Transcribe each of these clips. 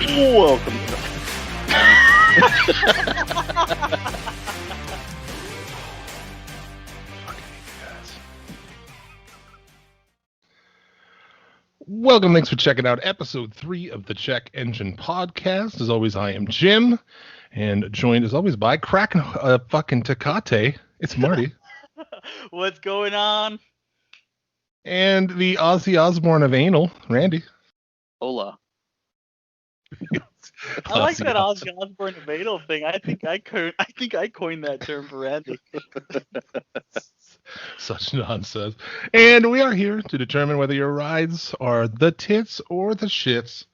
Welcome. Welcome, thanks for checking out episode 3 of the Check Engine Podcast. As always, I am Jim, and joined as always by cracking fucking Tecate. It's Marty. What's going on? And the Ozzy Osbourne of anal, Randy. Hola. I like that Ozzy Osbourne of anal thing. I think I coined that term for Randy. Such nonsense. And we are here to determine whether your rides are the tits or the shits.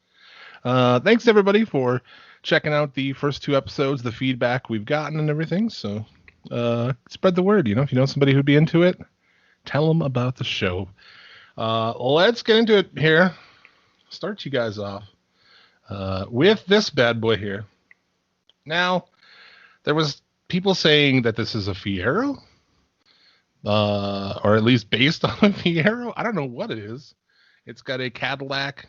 Thanks everybody for checking out the first 2 episodes, the feedback we've gotten and everything. So spread the word, if you know somebody who'd be into it, tell them about the show. Let's get into it here. Start you guys off with this bad boy here. Now, there was people saying that this is a Fiero. Or at least based on a Fiero. I don't know what it is. It's got a Cadillac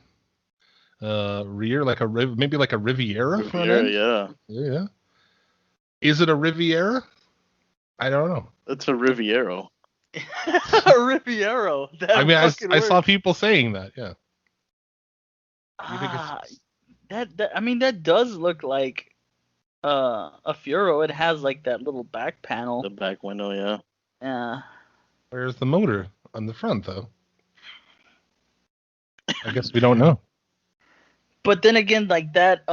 rear, maybe like a Riviera front end. Yeah. Is it a Riviera? I don't know. It's a Riviero. A Riviero. I mean, I saw people saying that. Yeah. That does look like a Fiero. It has like that little back panel. The back window, yeah. Yeah. Where's the motor on the front, though? I guess we don't know. But then again, like that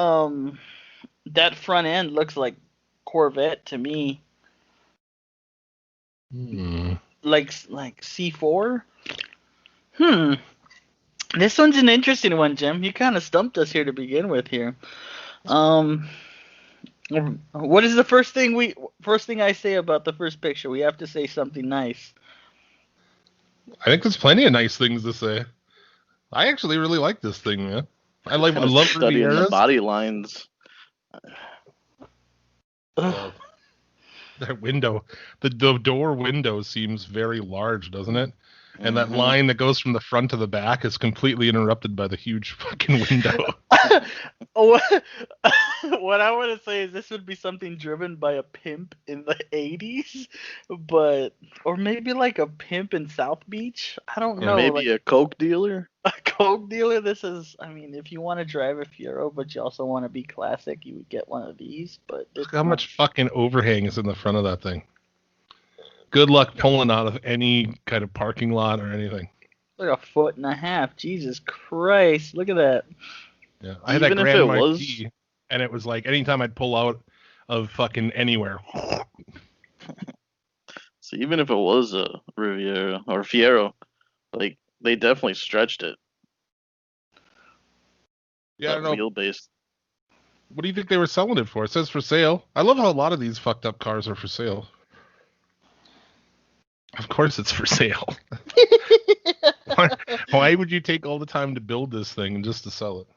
front end looks like Corvette to me. Like C4. This one's an interesting one, Jim. You kind of stumped us here to begin with here. What is the first thing I say about the first picture? We have to say something nice. I think there's plenty of nice things to say. I actually really like this thing, man. I love studying the body lines. That window, the door window seems very large, doesn't it? And that line that goes from the front to the back is completely interrupted by the huge fucking window. What I want to say is this would be something driven by a pimp in the 80s, or maybe like a pimp in South Beach. I don't know. Maybe a coke dealer? A coke dealer? If you want to drive a Fiero, but you also want to be classic, you would get one of these. But look how much fucking overhang is in the front of that thing. Good luck pulling out of any kind of parking lot or anything. Like 1.5 feet. Jesus Christ. Look at that. Yeah, I had that Grand Marquis, and it was like anytime I'd pull out of fucking anywhere. So even if it was a Riviera or Fiero, like they definitely stretched it. Yeah, I don't know. Wheelbase. What do you think they were selling it for? It says for sale. I love how a lot of these fucked up cars are for sale. Of course it's for sale. Why would you take all the time to build this thing just to sell it?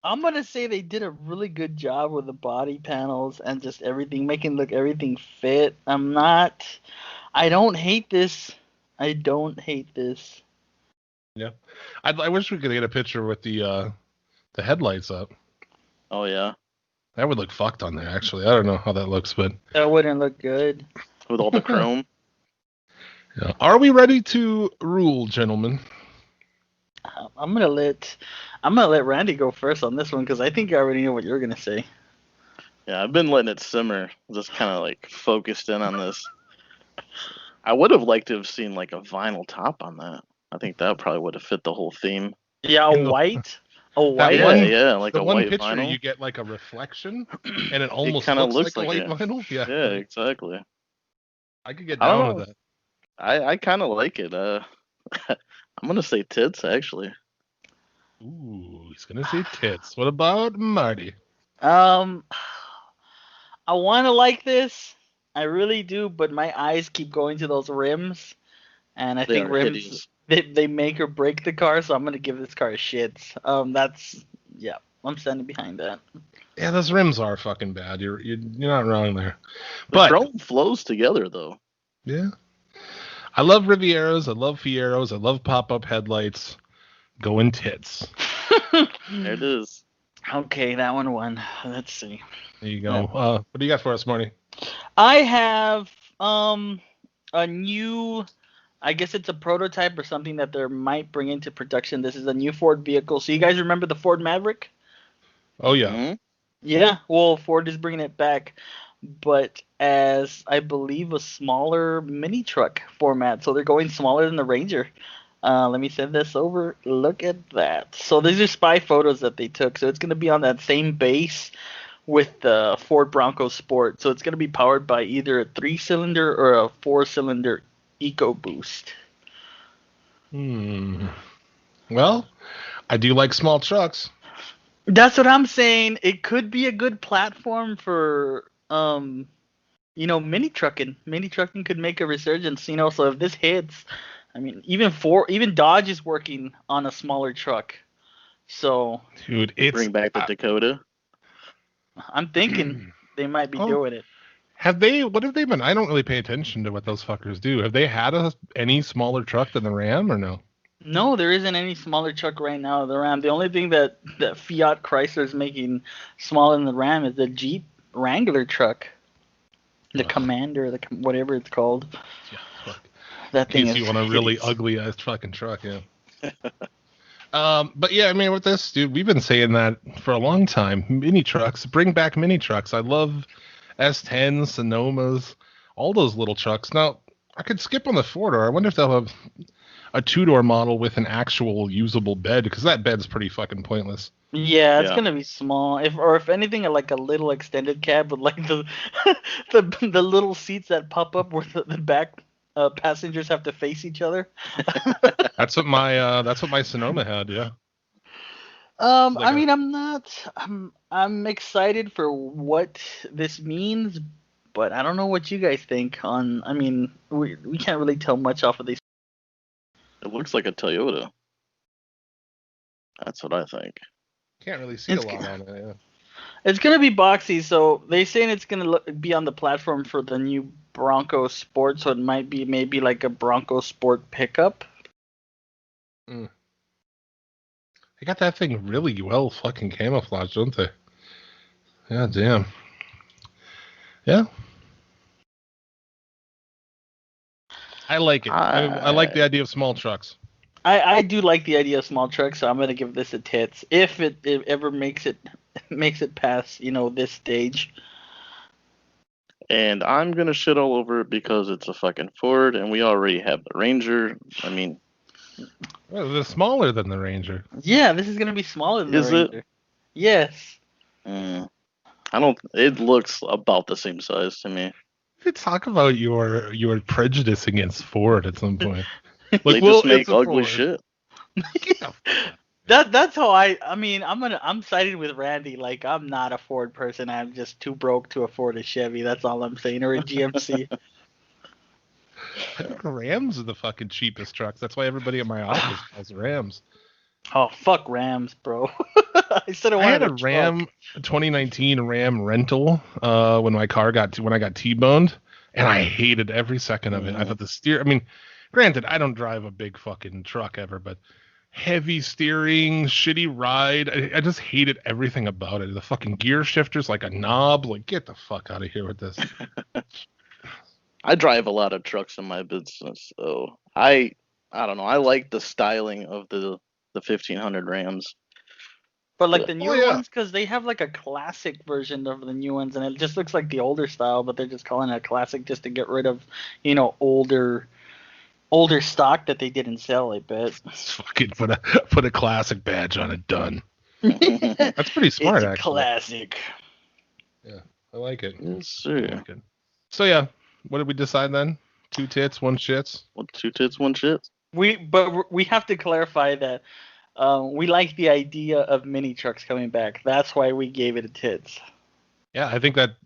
I'm going to say they did a really good job with the body panels and just everything, making everything fit. I don't hate this. Yeah. I wish we could get a picture with the headlights up. Oh, yeah. That would look fucked on there, actually. I don't know how that looks, but... That wouldn't look good. With all the chrome. Yeah. Are we ready to rule, gentlemen? I'm gonna let Randy go first on this one because I think I already know what you're gonna say. Yeah, I've been letting it simmer, just kind of like focused in on this. I would have liked to have seen like a vinyl top on that. I think that probably would have fit the whole theme. Yeah, a white. Like a white picture, vinyl. You get like a reflection, and it almost looks like a white vinyl. Yeah, exactly. I could get down with that. I kind of like it. I'm gonna say tits, actually. Ooh, he's gonna say tits. What about Marty? I want to like this. I really do, but my eyes keep going to those rims, and I think rims they make or break the car. So I'm gonna give this car a shits. I'm standing behind that. Yeah, those rims are fucking bad. You're not wrong there. But chrome flows together though. Yeah. I love Rivieras. I love Fieros. I love pop-up headlights. Going tits. There it is. Okay, that one won. Let's see. There you go. What do you got for us, Marty? I have a new, I guess it's a prototype or something that they might bring into production. This is a new Ford vehicle. So you guys remember the Ford Maverick? Oh yeah. Mm-hmm. Yeah. Well, Ford is bringing it back, but as I believe a smaller mini truck format. So they're going smaller than the Ranger. Let me send this over. Look at that. So these are spy photos that they took. So it's going to be on that same base with the Ford Bronco Sport. So it's going to be powered by either a 3-cylinder or a 4-cylinder EcoBoost. Well, I do like small trucks. That's what I'm saying. It could be a good platform for mini trucking. Mini trucking could make a resurgence, so if this hits, I mean, even Dodge is working on a smaller truck. So, dude, bring back the Dakota. I'm thinking they might be doing it. What have they been? I don't really pay attention to what those fuckers do. Have they had any smaller truck than the Ram or no? No, there isn't any smaller truck right now than the Ram. The only thing that Fiat Chrysler is making smaller than the Ram is the Jeep Wrangler truck. The Commander, whatever it's called. Yeah, fuck. That thing is. You want a really ugly ass fucking truck, yeah. But yeah, I mean, with this, dude, we've been saying that for a long time. Mini trucks, bring back mini trucks. I love S10s, Sonomas, all those little trucks. Now, I could skip on the 4-door. I wonder if they'll have a 2-door model with an actual usable bed, because that bed's pretty fucking pointless. Yeah, it's gonna be small. If anything, like a little extended cab with like the little seats that pop up where the back passengers have to face each other. That's what my Sonoma had. Yeah. I mean, I'm excited for what this means, but I don't know what you guys think on. I mean, we can't really tell much off of these. It looks like a Toyota. That's what I think. Can't really see a lot on it. Yeah. It's gonna be boxy, so they saying it's gonna be on the platform for the new Bronco Sport, so it might be maybe like a Bronco Sport pickup. They got that thing really well fucking camouflaged, don't they? Yeah, damn. Yeah. I like it. I like the idea of small trucks. I do like the idea of small trucks, so I'm gonna give this a tits if it ever makes it past this stage. And I'm gonna shit all over it because it's a fucking Ford, and we already have the Ranger. I mean, well, it's smaller than the Ranger. Yeah, this is gonna be smaller than the Ranger. It? Yes. I don't. It looks about the same size to me. You talk about your prejudice against Ford at some point. Like, they just make ugly shit. That's how I mean, I'm siding with Randy. Like, I'm not a Ford person. I'm just too broke to afford a Chevy. That's all I'm saying, or a GMC. I think Rams are the fucking cheapest trucks. That's why everybody in my office calls Rams. Oh, fuck Rams, bro. I had a Ram 2019 Ram rental when I got T-boned, and I hated every second of it. I thought I mean, granted, I don't drive a big fucking truck ever, but heavy steering, shitty ride. I just hated everything about it. The fucking gear shifter's like a knob. Like, get the fuck out of here with this. I drive a lot of trucks in my business, so I don't know. I like the styling of the 1500 Rams. But like the newer ones, because they have like a classic version of the new ones, and it just looks like the older style, but they're just calling it a classic just to get rid of, older stock that they didn't sell. I bet. Fucking put a classic badge on it. Done. That's pretty smart, it's actually. Classic. Yeah, I like it. Yes, sir. I like it. So yeah, what did we decide then? 2 tits, 1 shits. Well, 2 tits, 1 shit. We have to clarify that we like the idea of mini trucks coming back. That's why we gave it a tits. Yeah, I think that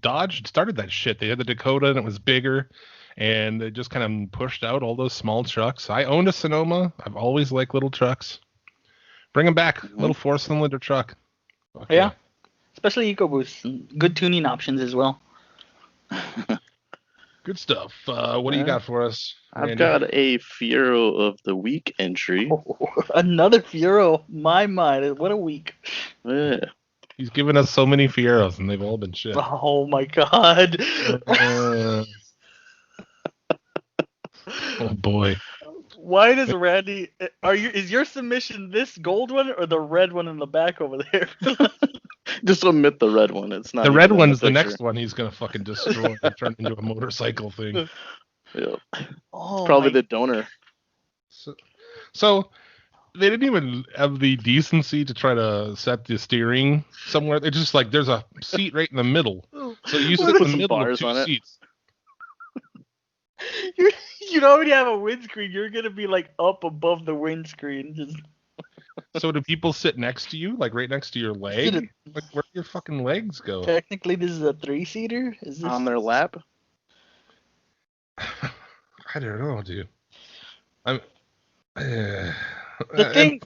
Dodge started that shit. They had the Dakota and it was bigger, and they just kind of pushed out all those small trucks. I owned a Sonoma. I've always liked little trucks. Bring them back. Little 4-cylinder truck. Okay. Yeah, especially EcoBoost. Good tuning options as well. Good stuff. What do you got for us, Randy? I've got a Fiero of the Week entry. Oh, another Fiero. My mind. What a week. Yeah. He's given us so many Fieros, and they've all been shit. Oh my god. Oh boy. Why does Randy? Is your submission this gold one or the red one in the back over there? Just omit the red one. It's not. The red one's the next one. He's gonna fucking destroy and turn into a motorcycle thing. Yeah. Oh, it's probably the donor. So they didn't even have the decency to try to set the steering somewhere. It's just like there's a seat right in the middle. So you sit in the middle of two seats. You already have a windscreen. You're gonna be like up above the windscreen. Just. So do people sit next to you, like right next to your leg? Like where do your fucking legs go? Technically, this is a 3-seater. Is this on their lap? I don't know, dude. The thing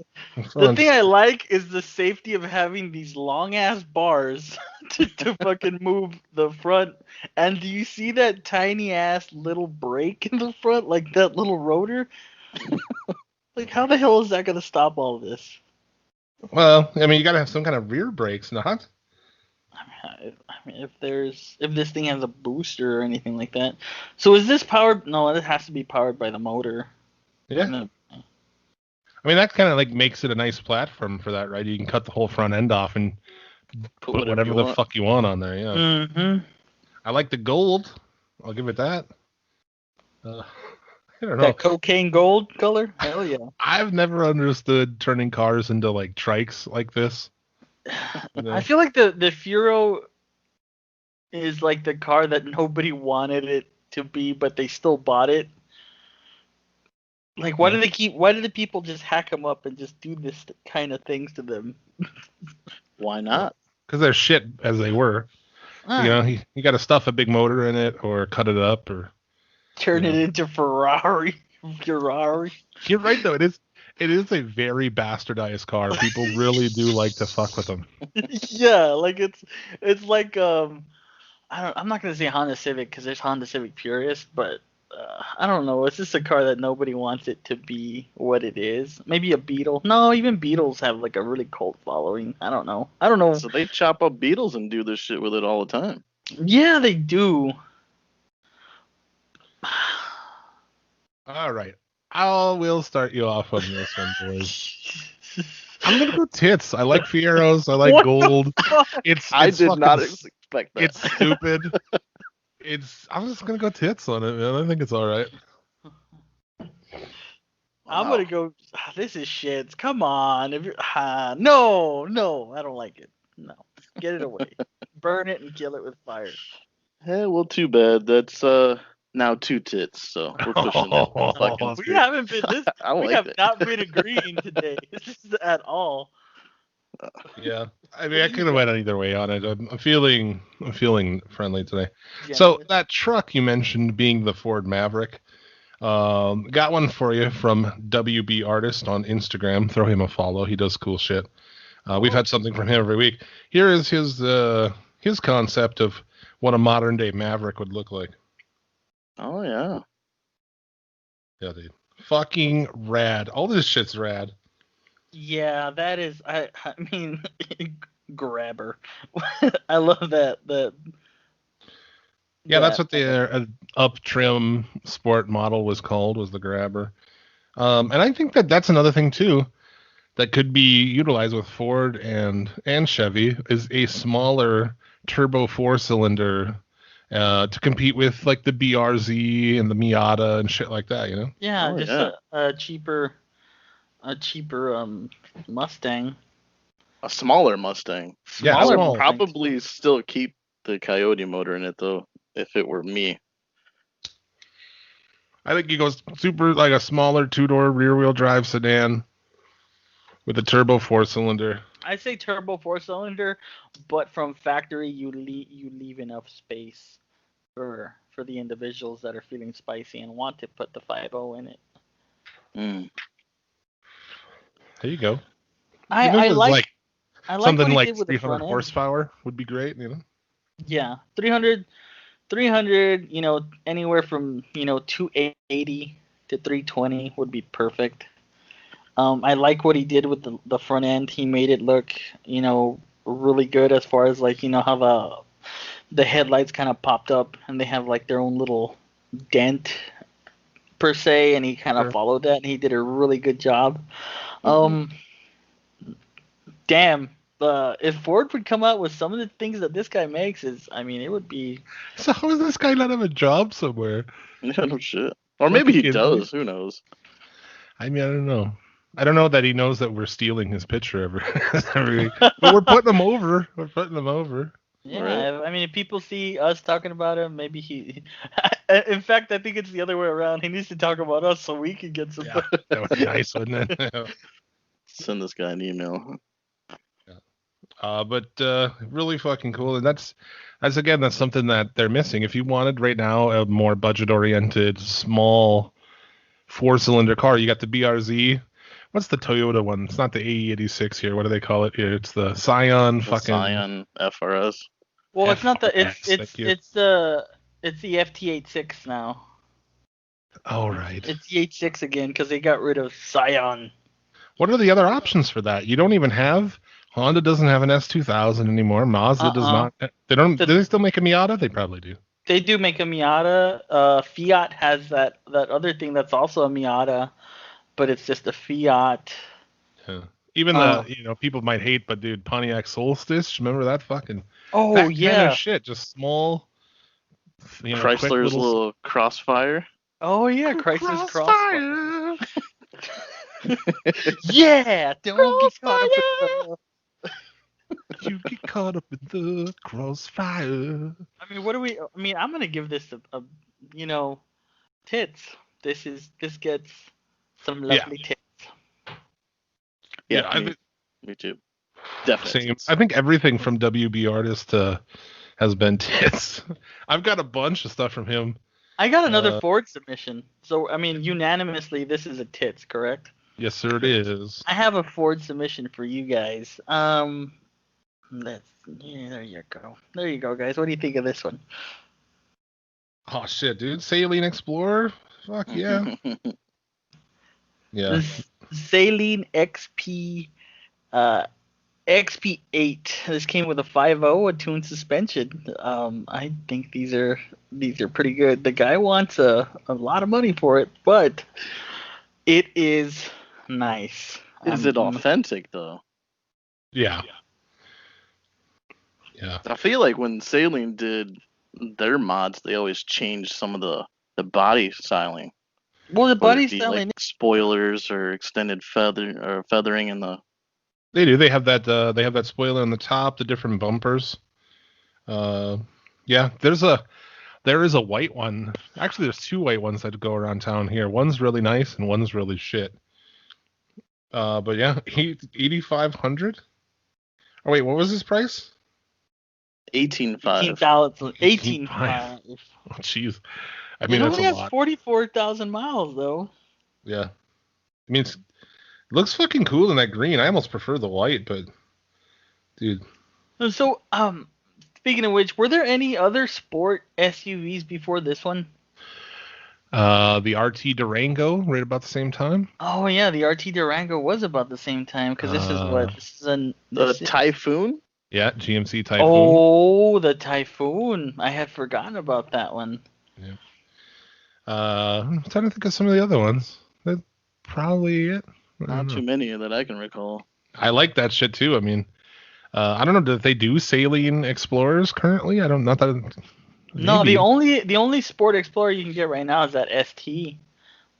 I like is the safety of having these long ass bars to fucking move the front. And do you see that tiny ass little brake in the front, like that little rotor? Like, how the hell is that gonna stop all of this? Well, I mean, you gotta have some kind of rear brakes, not? I mean, if this thing has a booster or anything like that. So is this powered? No, it has to be powered by the motor. Yeah. I mean, that kind of like makes it a nice platform for that, right? You can cut the whole front end off and put whatever the fuck you want on there. Yeah. Mm-hmm. I like the gold. I'll give it that. I don't know. That cocaine gold color? Hell yeah. I've never understood turning cars into like trikes like this. You know? I feel like the Fiero is like the car that nobody wanted it to be, but they still bought it. Like, why do the people just hack them up and just do this kind of things to them? Why not? Because they're shit as they were. You know, you got to stuff a big motor in it or cut it up or turn it into Ferrari. You're right though. It is a very bastardized car. People really do like to fuck with them. Yeah, like it's like I'm not gonna say Honda Civic because there's Honda Civic purists, but I don't know. It's just a car that nobody wants it to be what it is. Maybe a Beetle. No, even Beetles have like a really cult following. I don't know. So they chop up Beetles and do this shit with it all the time. Yeah, they do. All right. We'll start you off on this one, boys. I'm gonna go tits. I like Fieros. I like gold. I did not expect that. It's stupid. I'm just gonna go tits on it, man. I think it's all right. I'm gonna go. This is shit. Come on. If you're, no, I don't like it. No, get it away. Burn it and kill it with fire. Hey, well, too bad. That's now 2 tits. So we're pushing it. We haven't been this. We have not been agreeing today. At all. Yeah, I mean, I could have went either way on it. I'm feeling friendly today. Yeah. So that truck you mentioned being the Ford Maverick, got one for you from WB Artist on Instagram. Throw him a follow. He does cool shit. We've had something from him every week. Here is his concept of what a modern day Maverick would look like. Oh yeah. Yeah, dude. Fucking rad. All this shit's rad. Yeah, that is. I mean, grabber. I love that. Yeah, that's what the up trim sport model was called. Was the grabber. And I think that's another thing too that could be utilized with Ford and Chevy is a smaller turbo 4-cylinder to compete with like the BRZ and the Miata and shit like that. You know. Yeah, a cheaper Mustang. A smaller Mustang. I would probably still keep the Coyote motor in it though, if it were me. I think he goes super like a smaller 2-door rear-wheel drive sedan with a turbo 4-cylinder. I say turbo 4-cylinder, but from factory you leave enough space for the individuals that are feeling spicy and want to put the 5.0 in it. There you go. I like something like 300 horsepower would be great, you know. Yeah, 300. 300, anywhere from 280 to 320 would be perfect. I like what he did with the front end. He made it look, really good as far as like, how the headlights kind of popped up and they have like their own little dent per se, and he kind of followed that and he did a really good job. Damn. If Ford would come out with some of the things that this guy makes, it would be. So how does this guy not have a job somewhere? Yeah, no shit. Or maybe he does. Who knows? I don't know. I don't know that he knows that we're stealing his picture every week. But we're putting him over. Yeah, right. If people see us talking about him, maybe he. In fact, I think it's the other way around. He needs to talk about us so we can get some. Yeah, that would be nice, wouldn't it? Send this guy an email. But really fucking cool, and that's something that they're missing. If you wanted right now a more budget-oriented, small 4-cylinder car, you got the BRZ. What's the Toyota one? It's not the AE86 here. What do they call it here? It's the Scion Scion FRS. Well, it's not the it's the FT86 now. Oh right. It's the 86 again because they got rid of Scion. What are the other options for that? You don't even have. Honda doesn't have an S2000 anymore. Mazda does not. They don't. Do they still make a Miata? They probably do. They do make a Miata. Fiat has that other thing that's also a Miata, but it's just a Fiat. Yeah. Even people might hate, but dude, Pontiac Solstice. Remember that fucking? Oh that yeah. Kind of shit, just small. Chrysler's little Crossfire. Oh yeah, Chrysler's Crossfire. Yeah, don't get caught up in you get caught up in the crossfire. I'm gonna give this a tits. This gets some lovely tits. Yeah, me too. Definitely. Same. I think everything from WB Artist has been tits. I've got a bunch of stuff from him. I got another Ford submission. So unanimously, this is a tits, correct? Yes, sir, it is. I have a Ford submission for you guys. There you go. There you go, guys. What do you think of this one? Oh shit, dude! Saleen Explorer. Fuck yeah. Yeah. Saleen XP, XP8. This came with a 5.0, a tuned suspension. I think these are pretty good. The guy wants a lot of money for it, but it is nice. Is it authentic though? Yeah. Yeah. I feel like when Saleen did their mods, they always changed some of the body styling. Well, the body styling, like spoilers or extended feathering in the. They do. They have that. They have that spoiler on the top. The different bumpers. Yeah. There is a white one. Actually, there's 2 white ones that go around town here. One's really nice and one's really shit. But yeah, 8,500. Oh wait, what was his price? 18,500. 18,500. Oh jeez. It only has 44,000 miles though. Yeah. It looks fucking cool in that green. I almost prefer the white, but dude. So, speaking of which, were there any other sport SUVs before this one? The RT Durango, right about the same time. Oh yeah, the RT Durango was about the same time because this is the Typhoon. Yeah, GMC Typhoon. Oh, the Typhoon! I had forgotten about that one. Yeah. I'm trying to think of some of the other ones. That's probably it. Not too many that I can recall. I like that shit too. I don't know. Do they do Saleen Explorers currently? Not that. Maybe. No, the only Sport Explorer you can get right now is that ST,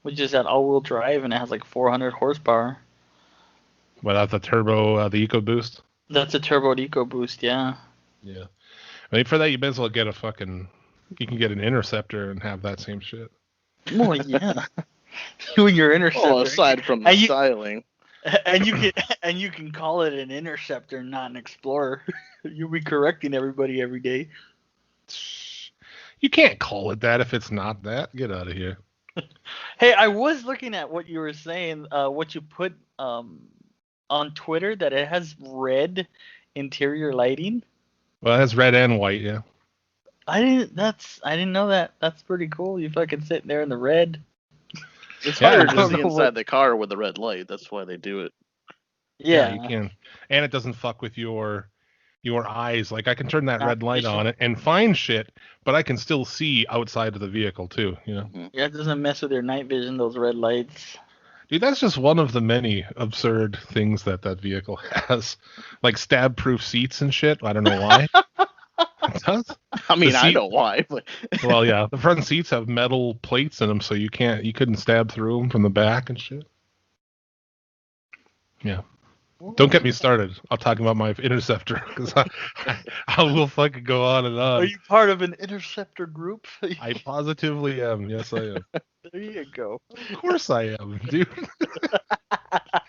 which is that all-wheel drive and it has like 400 horsepower. Without the turbo, the EcoBoost. That's a turbo EcoBoost, yeah. Yeah. For that, you might as well get you can get an Interceptor and have that same shit. Well, yeah. You and your Interceptor. Well, aside from the styling. And you can call it an Interceptor, not an Explorer. You'll be correcting everybody every day. You can't call it that if it's not that. Get out of here. Hey, I was looking at what you were saying, what you put on Twitter, that it has red interior lighting. Well, it has red and white, yeah. I didn't know that. That's pretty cool. You fucking sitting there in the red. It's harder to see inside the car with the red light. That's why they do it. Yeah, you can, and it doesn't fuck with your eyes. Like I can turn that red light on it and find shit, but I can still see outside of the vehicle too. You know. Mm-hmm. Yeah, it doesn't mess with your night vision. Those red lights. Dude, that's just one of the many absurd things that vehicle has, like stab-proof seats and shit. I don't know why. It does. I mean, I know why, but well, yeah, the front seats have metal plates in them, so you couldn't stab through them from the back and shit. Yeah. Don't get me started. I'll talk about my Interceptor because I will fucking go on and on. Are you part of an Interceptor group? I positively am. Yes, I am. There you go. Of course I am, dude.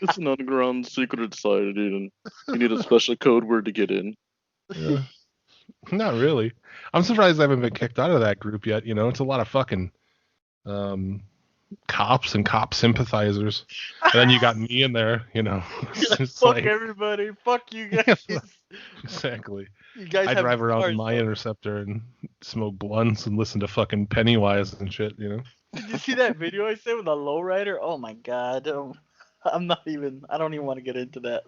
It's an underground secret society, and you need a special code word to get in. Yeah. Not really. I'm surprised I haven't been kicked out of that group yet. You know, it's a lot of fucking cops and cop sympathizers. And then you got me in there, you know. Fuck everybody. Fuck you guys. Exactly. You guys I drive around in my Interceptor and smoke blunts and listen to fucking Pennywise and shit, you know. Did you see that video I said with a lowrider? Oh my god. I don't even want to get into that.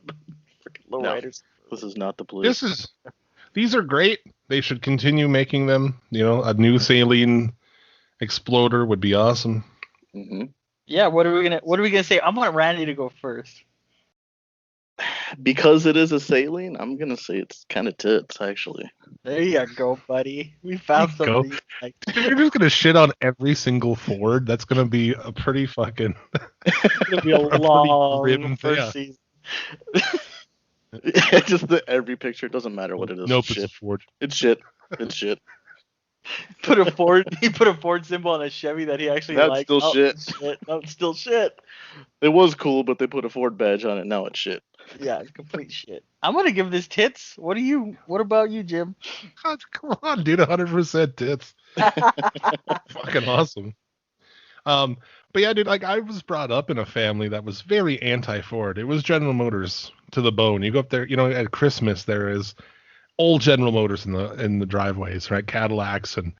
Freaking lowriders. No, this is not the place. These are great. They should continue making them. You know, a new saline exploder would be awesome. Mm-hmm. Yeah, what are we gonna say? I want Randy to go first. Because it is a saline, I'm gonna say it's kind of tits, actually. There you go, buddy. We found something. Like... You're just gonna shit on every single Ford. That's gonna be a pretty fucking. It's gonna be a long first season. Just every picture. It doesn't matter what it is. Nope, it's a Ford. It's shit. It's shit. He put a Ford symbol on a Chevy that he actually liked. That's still shit. No, it's still shit. It was cool, but they put a Ford badge on it. Now it's shit. Yeah, it's complete shit. I'm gonna give this tits. What about you, Jim? God, come on, dude. 100% tits. Fucking awesome. But yeah, dude, like I was brought up in a family that was very anti-Ford. It was General Motors to the bone. You go up there, you know, at Christmas there is old General Motors in the driveways, right? Cadillacs and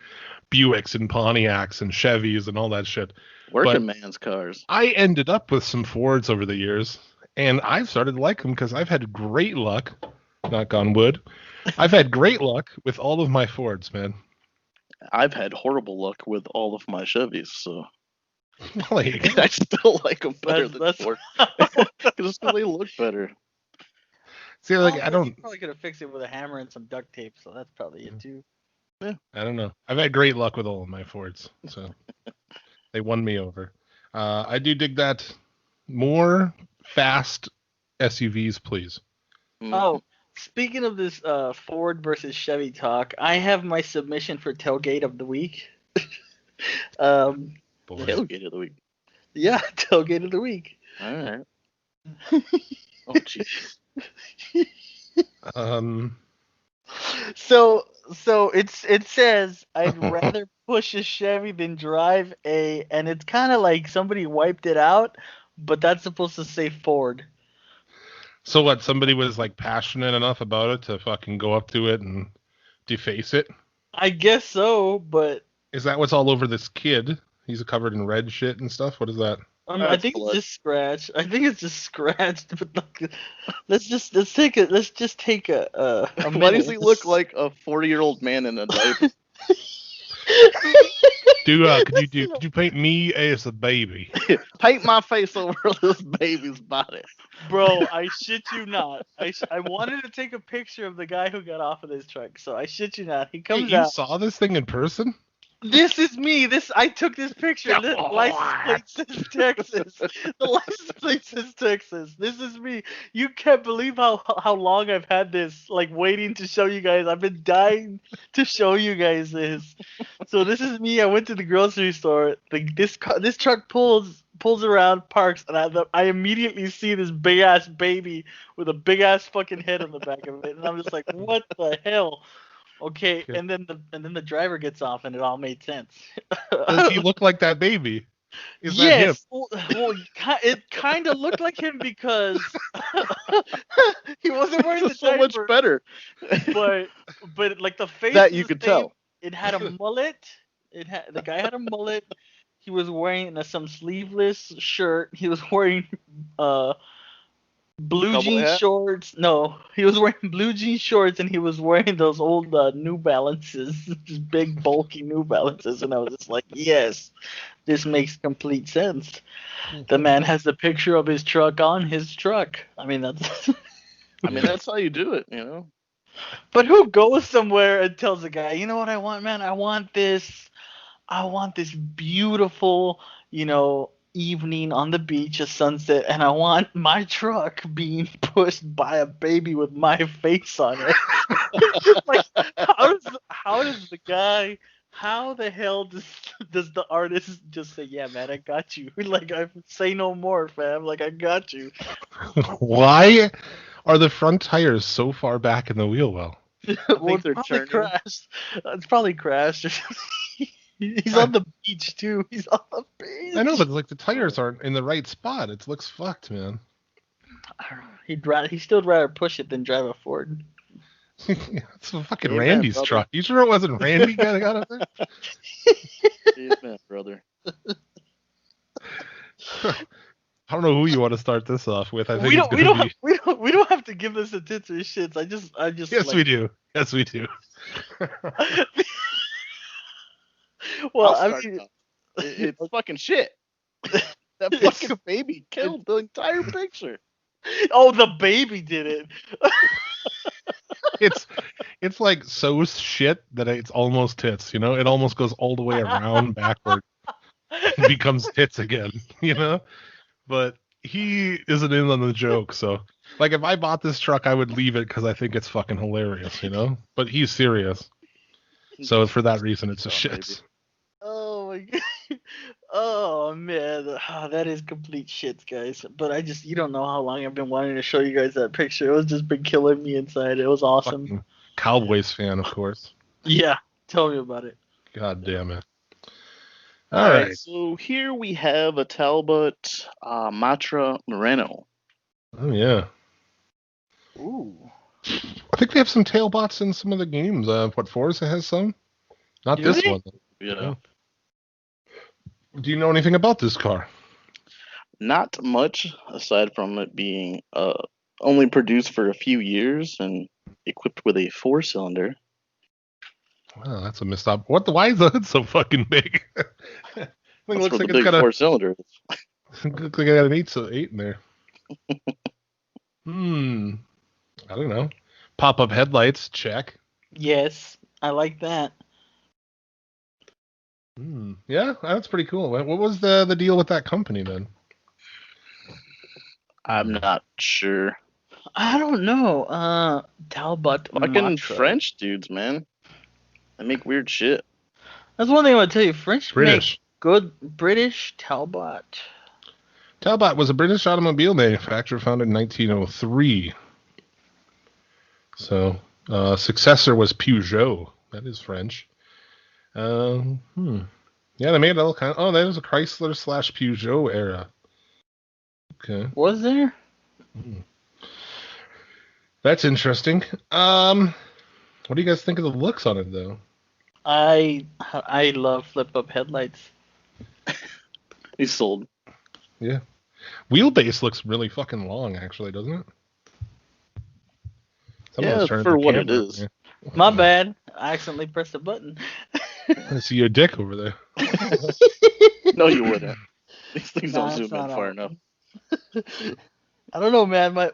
Buicks and Pontiacs and Chevys and all that shit. Working man's cars. I ended up with some Fords over the years, and I've started to like them because I've had great luck, knock on wood. I've had great luck with all of my Fords, man. I've had horrible luck with all of my Chevys, so like, I still like them better than Ford because they look better. See, like I don't. You probably could have fixed it with a hammer and some duct tape, so that's probably it too. Yeah. I don't know. I've had great luck with all of my Fords, so they won me over. I do dig that. More fast SUVs, please. Oh, speaking of this Ford versus Chevy talk, I have my submission for tailgate of the week. Tailgate of the week. Yeah, tailgate of the week. All right. Oh, jeez. So it says I'd rather push a Chevy than drive and it's kind of like somebody wiped it out, but that's supposed to say Ford. So what? Somebody was like passionate enough about it to fucking go up to it and deface it? I guess so, but is that what's all over this kid? He's covered in red shit and stuff. What is that? I think it's just scratch. I think it's just scratched. But like, let's just take a Why does he look like a 40-year-old man in a diaper? Could you paint me as a baby? Paint my face over this baby's body. Bro, I shit you not. I wanted to take a picture of the guy who got off of this truck, so I shit you not. He comes out. You saw this thing in person? This is me. I took this picture. The license plate says Texas. The license plate says Texas. This is me. You can't believe how long I've had this, like, waiting to show you guys. I've been dying to show you guys this. So this is me. I went to the grocery store. This truck pulls around, parks, and I immediately see this big ass baby with a big ass fucking head on the back of it, and I'm just like, what the hell? Okay, and then the driver gets off, and it all made sense. Does he look like that baby? Is that him? Well, it kind of looked like him because he wasn't wearing the so diaper, much better. but like the face that you could tell. It had a mullet. The guy had a mullet. He was wearing some sleeveless shirt. He was wearing blue jean shorts. No, he was wearing blue jean shorts, and he was wearing those old New Balances, just big bulky New Balances. And I was just like, yes, this makes complete sense. The man has the picture of his truck on his truck. I mean, that's. That's how you do it, you know. But who goes somewhere and tells a guy, you know what I want, man? I want this beautiful, evening on the beach, a sunset, and I want my truck being pushed by a baby with my face on it. Like, how the hell does the artist just say, yeah, man, I got you? Like, I say no more, fam. Like, I got you. Why are the front tires so far back in the wheel well? Well, it's probably crashed. It's probably crashed. He's on the beach too. He's on the beach. I know, but like the tires aren't in the right spot. It looks fucked, man. I don't know. He'd still rather push it than drive a Ford. It's fucking Randy's truck. You sure it wasn't Randy got up there? Man, brother. I don't know who you want to start this off with. I think we don't have to give this a tits or shits. I just Yes, we do. Yes, we do. Well, it's fucking shit. That fucking baby killed the entire picture. Oh, the baby did it. It's like so shit that it's almost tits. It almost goes all the way around backward. It becomes tits again. But he isn't in on the joke, so like if I bought this truck, I would leave it because I think it's fucking hilarious, But he's serious, so for that reason, it's a shits. Oh my god! Oh man, that is complete shits, guys. But you don't know how long I've been wanting to show you guys that picture. It was just been killing me inside. It was awesome. Fucking Cowboys fan, of course. Yeah, tell me about it. God damn it. All right, so here we have a Talbot Matra Moreno. Oh, yeah. Ooh. I think they have some Talbots in some of the games. Forza has some? Not this one. Yeah. Do you know anything about this car? Not much, aside from it being only produced for a few years and equipped with a 4-cylinder. Wow, that's a missed up. Why is the hood so fucking big? It looks like it's got a 4-cylinder. Looks like I got an 8 in there. I don't know. Pop-up headlights, check. Yes, I like that. Yeah, that's pretty cool. What was the deal with that company then? I'm not sure. I don't know. Talbot. Fucking Matra. French dudes, man. They make weird shit. That's one thing I want to tell you. British. Make Good British Talbot. Talbot was a British automobile manufacturer founded in 1903. So, successor was Peugeot. That is French. Yeah, they made all kind of. Oh, that was a Chrysler / Peugeot era. Okay. Was there? That's interesting. What do you guys think of the looks on it, though? I love flip-up headlights. He's sold. Yeah. Wheelbase looks really fucking long, actually, doesn't it? Yeah, for what it is. Yeah. My bad. I accidentally pressed a button. I see your dick over there. No, you wouldn't. These things don't zoom in far enough. I don't know, man. My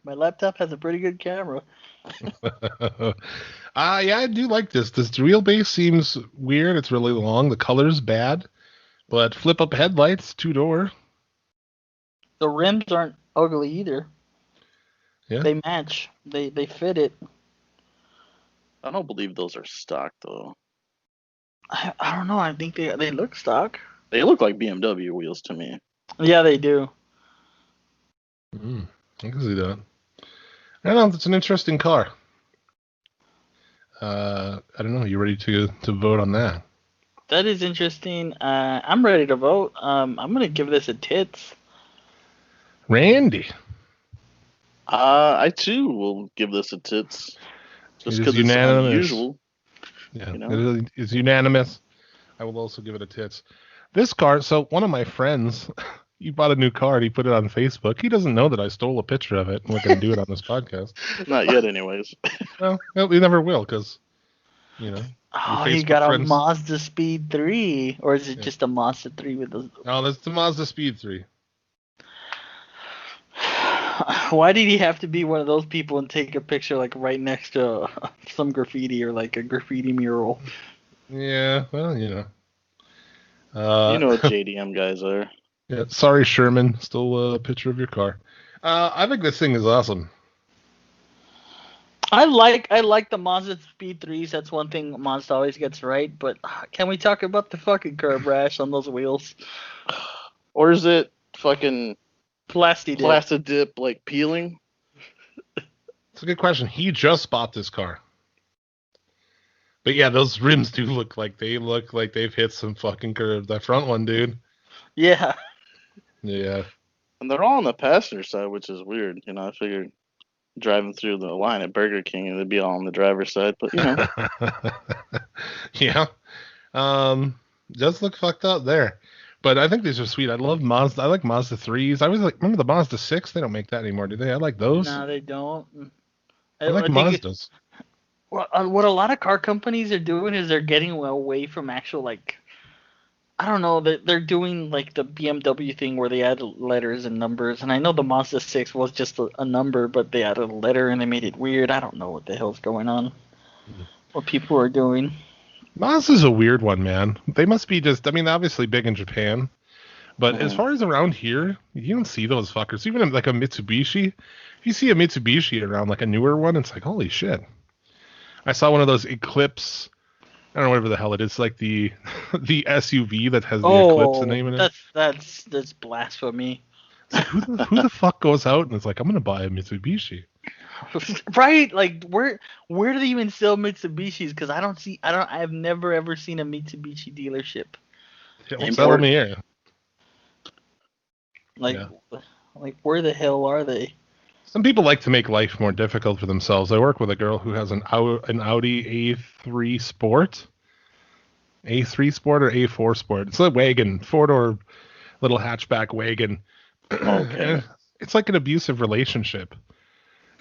laptop has a pretty good camera. Yeah, I do like this. This wheelbase seems weird. It's really long. The color's bad, but flip-up headlights, 2-door. The rims aren't ugly either. Yeah. They match. They fit it. I don't believe those are stock, though. I don't know. I think they look stock. They look like BMW wheels to me. Yeah, they do. I can see that. I don't know. It's an interesting car. I don't know. You ready to vote on that? That is interesting. I'm ready to vote. I'm gonna give this a tits. Randy. I too will give this a tits. Just because it's unusual. Yeah, it is unanimous. I will also give it a tits. This car, so one of my friends, he bought a new car and he put it on Facebook. He doesn't know that I stole a picture of it and we're going to do it on this podcast. Not yet, anyways. Well, we never will because, Oh, you got friends. A Mazda Speed 3, or is it just a Mazda 3 with those? No, that's the Mazda Speed 3. Why did he have to be one of those people and take a picture like right next to some graffiti or like a graffiti mural? Yeah, well, you know what JDM guys are. Yeah, sorry, Sherman. Stole a picture of your car. I think this thing is awesome. I like the Mazda Speed 3s. That's one thing Mazda always gets right. But can we talk about the fucking curb rash on those wheels? Or is it fucking Plasti dip like peeling? It's a good question. He just bought this car. But yeah, those rims do look like they've hit some fucking curb. That front one, dude. Yeah. Yeah. And they're all on the passenger side, which is weird. I figured driving through the line at Burger King and they'd be all on the driver's side, but Yeah. Does look fucked up there. But I think these are sweet. I love Mazda. I like Mazda 3s. I was like, remember the Mazda 6? They don't make that anymore, do they? I like those. No, they don't. I like Mazdas. What a lot of car companies are doing is they're getting away from actual, like, I don't know, they're doing like the BMW thing where they add letters and numbers. And I know the Mazda 6 was just a number, but they added a letter and they made it weird. I don't know what the hell's going on. What people are doing. Mazda's a weird one, man. They must be just, obviously big in Japan. But as far as around here, you don't see those fuckers. Even like a Mitsubishi. If you see a Mitsubishi around, like a newer one, it's like, holy shit. I saw one of those Eclipse, I don't know, whatever the hell it is, like the SUV that has the Eclipse the name in it. That's blasphemy. Like, who the fuck goes out and is like, I'm going to buy a Mitsubishi? Right? Like, where do they even sell Mitsubishis? Because I've never ever seen a Mitsubishi dealership. Yeah, sell them here. Like where the hell are they? Some people like to make life more difficult for themselves. I work with a girl who has an Audi A3 Sport. A3 Sport or A4 Sport? It's a wagon, 4-door little hatchback wagon. Okay. It's like an abusive relationship.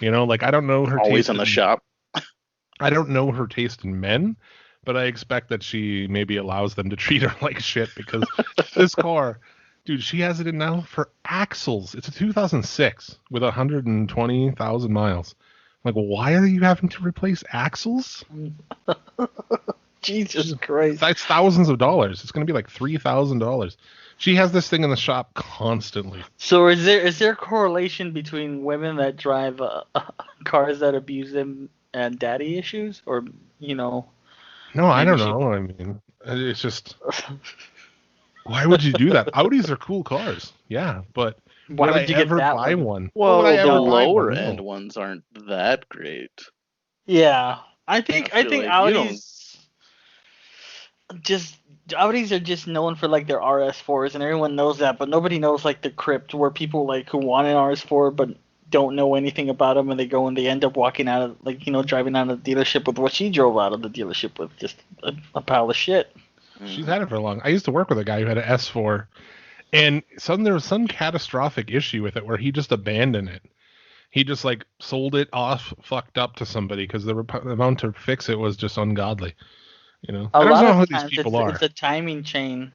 Like I don't know her always taste in the shop. I don't know her taste in men, but I expect that she maybe allows them to treat her like shit because this car, dude, she has it in now for axles. It's a 2006 with 120,000 miles. I'm like, why are you having to replace axles? Jesus Christ. That's thousands of dollars. It's going to be like $3,000. She has this thing in the shop constantly. So is there a correlation between women that drive cars that abuse them and daddy issues? Or, No, I don't know. It's just... Why would you do that? Audis are cool cars. Yeah, but why would you ever buy one? Well, the lower end ones aren't that great. Yeah. I think Audis Audis are just known for like their RS4s, and everyone knows that, but nobody knows like the crypt where people like who want an RS4 but don't know anything about them, and they go and they end up walking out of driving out of the dealership with what she drove out of the dealership with, just a pile of shit. She's had it for long. I used to work with a guy who had an S4, and there was some catastrophic issue with it where he just abandoned it. He just like sold it off, fucked up to somebody because the amount to fix it was just ungodly. I don't know who these people are. It's a timing chain.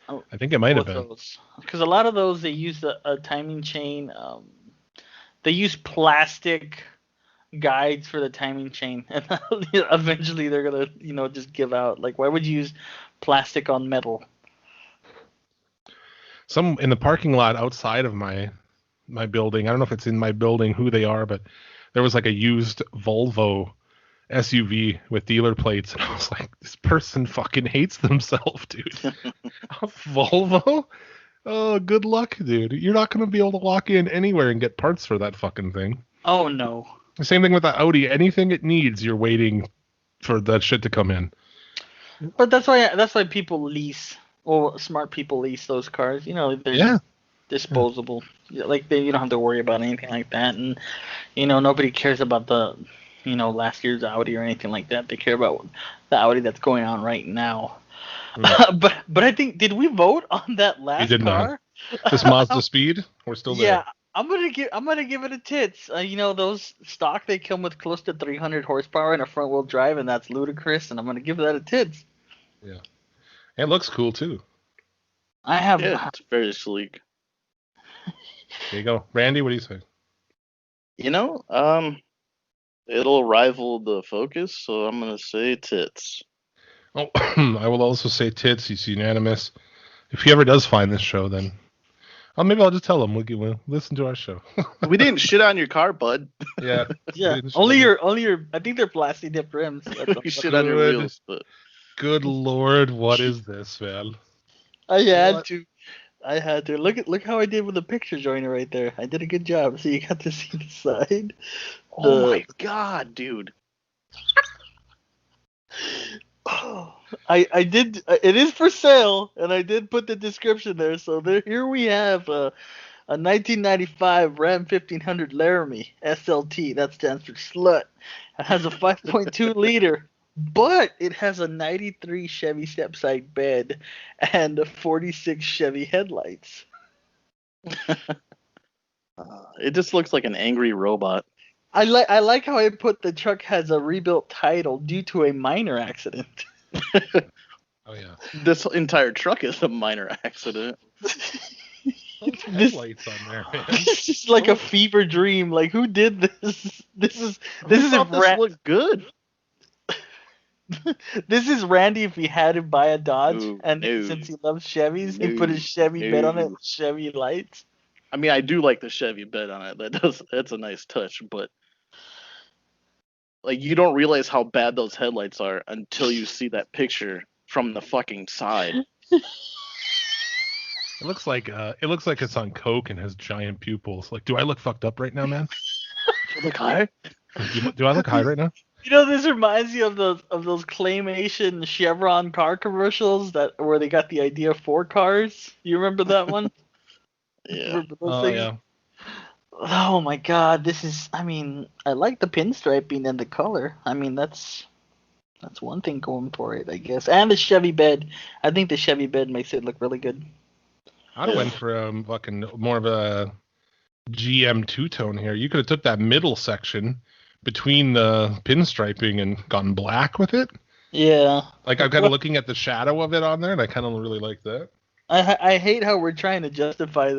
I think it might have been. Because a lot of those, they use a timing chain. They use plastic guides for the timing chain, and eventually they're gonna just give out. Like, why would you use plastic on metal? Some in the parking lot outside of my building, I don't know if it's in my building who they are, but there was like a used Volvo SUV with dealer plates, and I was like, this person fucking hates themselves, dude. A Volvo? Oh, good luck, dude. You're not gonna be able to walk in anywhere and get parts for that fucking thing. Oh no. The same thing with the Audi. Anything it needs, you're waiting for that shit to come in. But that's why people lease, or smart people lease those cars. They're disposable. Like you don't have to worry about anything like that, and nobody cares about the last year's Audi or anything like that. They care about the Audi that's going on right now. But I think, did we vote on that last we did car? Not. This Mazda Speed, we're still there. Yeah, I'm gonna give it a tits. Those stock, they come with close to 300 horsepower and a front wheel drive, and that's ludicrous. And I'm gonna give that a tits. Yeah, it looks cool too. It's very sleek. There you go, Randy. What do you say? It'll rival the Focus, so I'm gonna say tits. Oh, I will also say tits. He's unanimous. If he ever does find this show, then maybe I'll just tell him we'll listen to our show. We didn't shit on your car, bud. Yeah. Only your. I think they're plastic dipped rims. We shit on your wheels, but. Good Lord, what is this, man? I had to look how I did with the picture joiner right there. I did a good job. So you got to see the side. Oh my God, dude! I did. It is for sale, and I did put the description there. So here we have a 1995 Ram 1500 Laramie SLT. That stands for slut. It has a 5.2 liter. But it has a 93 Chevy step-side bed and a 46 Chevy headlights. It just looks like an angry robot. I like how I put the truck has a rebuilt title due to a minor accident. Oh yeah. This entire truck is a minor accident. Headlights on there. Man. It's just like a fever dream. Like, who did this? This is look good. This is Randy if he had to buy a Dodge, since he loves Chevys, he put his Chevy bed on it with Chevy lights. I mean, I do like the Chevy bed on it. That's a nice touch, but like, you don't realize how bad those headlights are until you see that picture from the fucking side. It looks like it's on coke and has giant pupils. Like, do I look fucked up right now, man? Do I look high? Do I look high right now? This reminds me of those claymation Chevron car commercials where they got the idea for cars. You remember that one? Yeah. Yeah. Oh my God, this is. I mean, I like the pinstriping and the color. I mean, that's one thing going for it, I guess. And the Chevy bed. I think the Chevy bed makes it look really good. I'd have went for fucking more of a GM two-tone here. You could have took that middle section between the pinstriping and gone black with it. Yeah. Like, I'm kind of looking at the shadow of it on there, and I kind of really like that. I hate how we're trying to justify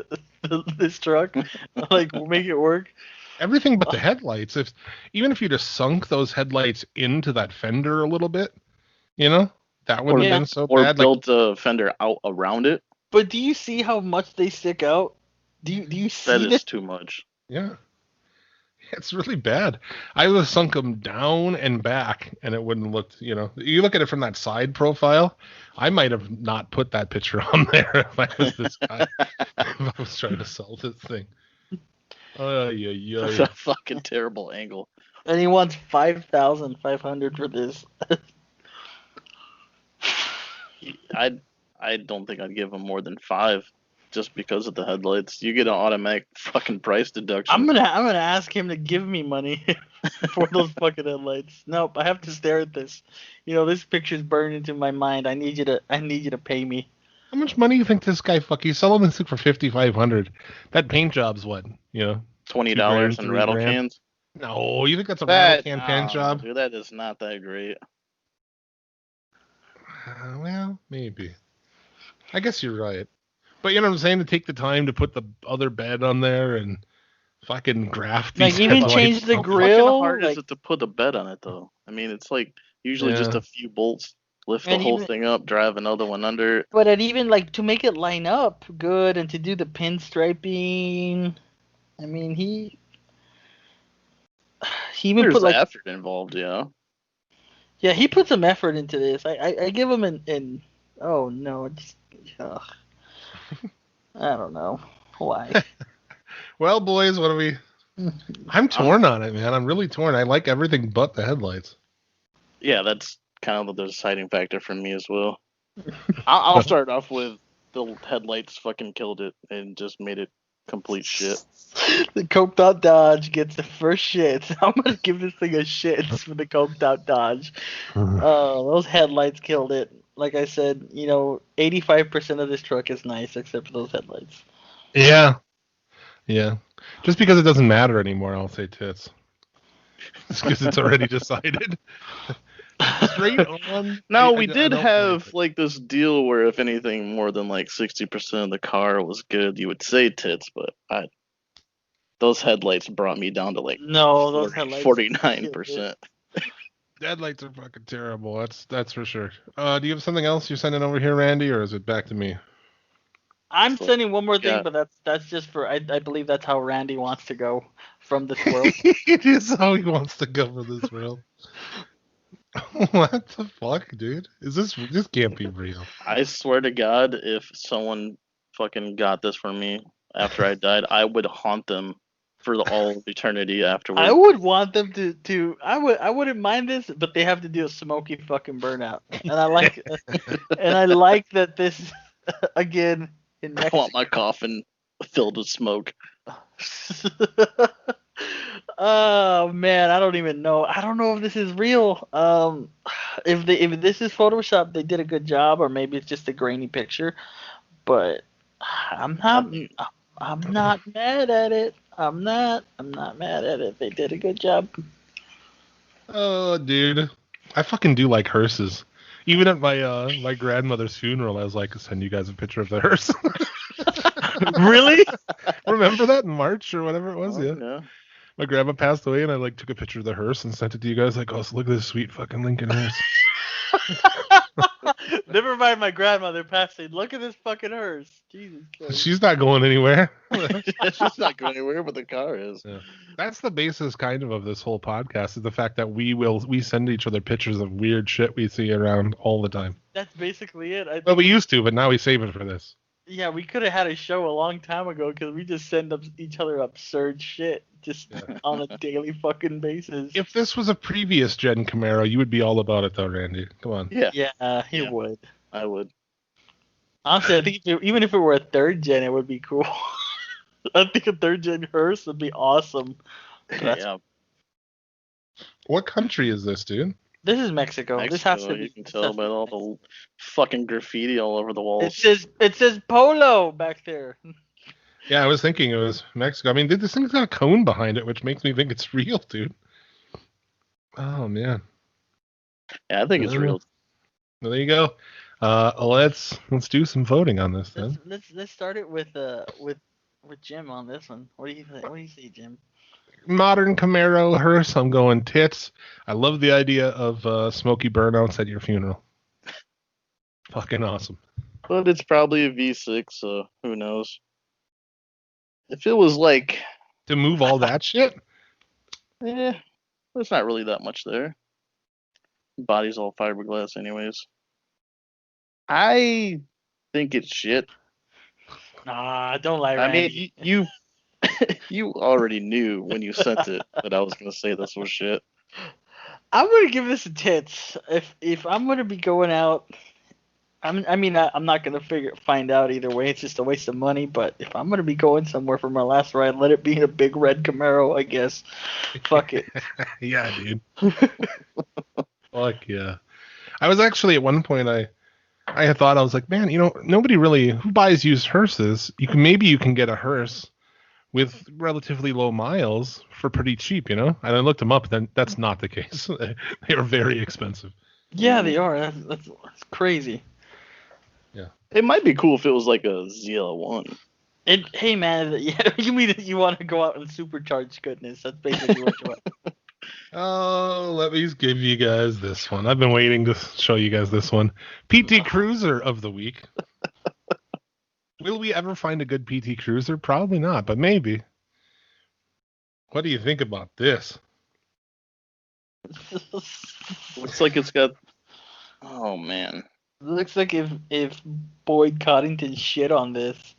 this truck, like, make it work. Everything but the headlights. Even if you just sunk those headlights into that fender a little bit, that wouldn't have been so bad. Or built a fender out around it. But do you see how much they stick out? Do you see that? Is too much. Yeah. It's really bad. I would have sunk them down and back, and it wouldn't look, you look at it from that side profile, I might have not put that picture on there if I was this guy, if I was trying to sell this thing. That's a fucking terrible angle. And he wants 5,500 for this. I don't think I'd give him more than 5. Just because of the headlights, you get an automatic fucking price deduction. I'm gonna ask him to give me money for those fucking headlights. Nope, I have to stare at this. This picture's burned into my mind. I need you to pay me. How much money do you think this guy he's selling this thing for $5,500? That paint job's what? $20 in rattle cans. No, you think that's a rattle can paint job? Dude, that is not that great. Well, maybe. I guess you're right. But you know what I'm saying? To take the time to put the other bed on there and fucking graft these even change the grill. How hard is it to put a bed on it, though? I mean, it's like usually just a few bolts, lift the whole thing up, drive another one under. But even to make it line up good and to do the pinstriping, I mean, he even put effort involved, yeah. Yeah, he put some effort into this. I give him an oh no, ugh. I don't know why. Well, boys, what do we? I'm torn on it, man. I'm really torn. I like everything but the headlights. Yeah, that's kind of the deciding factor for me as well. I'll start off with the headlights fucking killed it and just made it complete shit. The coked out Dodge gets the first shits. I'm gonna give this thing a shits for the coked out Dodge. Those headlights killed it. Like I said, 85% of this truck is nice except for those headlights. Yeah. Just because it doesn't matter anymore, I'll say tits. Just because it's already decided. Straight on. Now we did have like this deal where if anything more than like 60% of the car was good, you would say tits, but those headlights brought me down to like those headlights 49%. Headlights are fucking terrible. That's for sure. Do you have something else you're sending over here, Randy, or is it back to me? I'm sending one more thing, but that's just for I believe that's how Randy wants to go from this world. It is how he wants to go from this world. What the fuck, dude? This can't be real. I swear to God, if someone fucking got this from me after I died, I would haunt them for all of eternity afterwards. I would want them to I wouldn't mind this, but they have to do a smoky fucking burnout. And I like that this again in Mexico. I want my coffin filled with smoke. Oh man, I don't even know. I don't know if this is real. If this is Photoshop, they did a good job, or maybe it's just a grainy picture. But I'm not mad at it. I'm not mad at it. They did a good job. Oh, dude, I fucking do like hearses. Even at my grandmother's funeral, I was like, send you guys a picture of the hearse. Really? Remember that in March or whatever it was? Oh, yeah. My grandma passed away, and I took a picture of the hearse and sent it to you guys. Like, oh, so look at this sweet fucking Lincoln hearse. Never mind my grandmother passing. Look at this fucking hearse. Jesus Christ. She's not going anywhere. She's not going anywhere, but the car is. Yeah. That's the basis kind of this whole podcast, is the fact that we send each other pictures of weird shit we see around all the time. That's basically it. Well, we used to, but now we save it for this. Yeah, we could have had a show a long time ago because we just send each other absurd shit on a daily fucking basis. If this was a previous gen Camaro, you would be all about it, though, Randy. Come on. Yeah, he would. I would. Honestly, I think even if it were a third gen, it would be cool. I think a third gen hearse would be awesome. Yeah. What country is this, dude? This is Mexico. This has to be. You can tell by all the fucking graffiti all over the walls. It says Polo back there. Yeah, I was thinking it was Mexico. I mean, this thing's got a cone behind it, which makes me think it's real, dude. Oh man. Yeah, I think it's real. Well, there you go. Let's do some voting on this then. Let's start it with Jim on this one. What do you think? What do you say, Jim? Modern Camaro hearse. I'm going tits. I love the idea of smoky burnouts at your funeral. Fucking awesome. But it's probably a V6, so who knows? If it was like to move all that shit, there's not really that much there. Body's all fiberglass, anyways. I think it's shit. Nah, don't lie, Randy. I mean, you you already knew when you sent it that I was gonna say this was shit. I'm gonna give this a tits. If I'm gonna be going out, I'm not gonna find out either way. It's just a waste of money. But if I'm gonna be going somewhere for my last ride, let it be in a big red Camaro, I guess. Fuck it. Yeah, dude. Fuck yeah. I was actually at one point I had thought, I was like, man, nobody really who buys used hearses. You can get a hearse with relatively low miles for pretty cheap, And I looked them up, then that's not the case. They are very expensive. Yeah, they are. That's crazy. Yeah. It might be cool if it was like a ZL1. Hey man, you mean you want to go out and supercharge goodness? That's basically what you want. Oh, let me give you guys this one. I've been waiting to show you guys this one. PT Cruiser of the week. Will we ever find a good PT Cruiser? Probably not, but maybe. What do you think about this? Looks like it's got... Oh, man. Looks like if Boyd Coddington shit on this.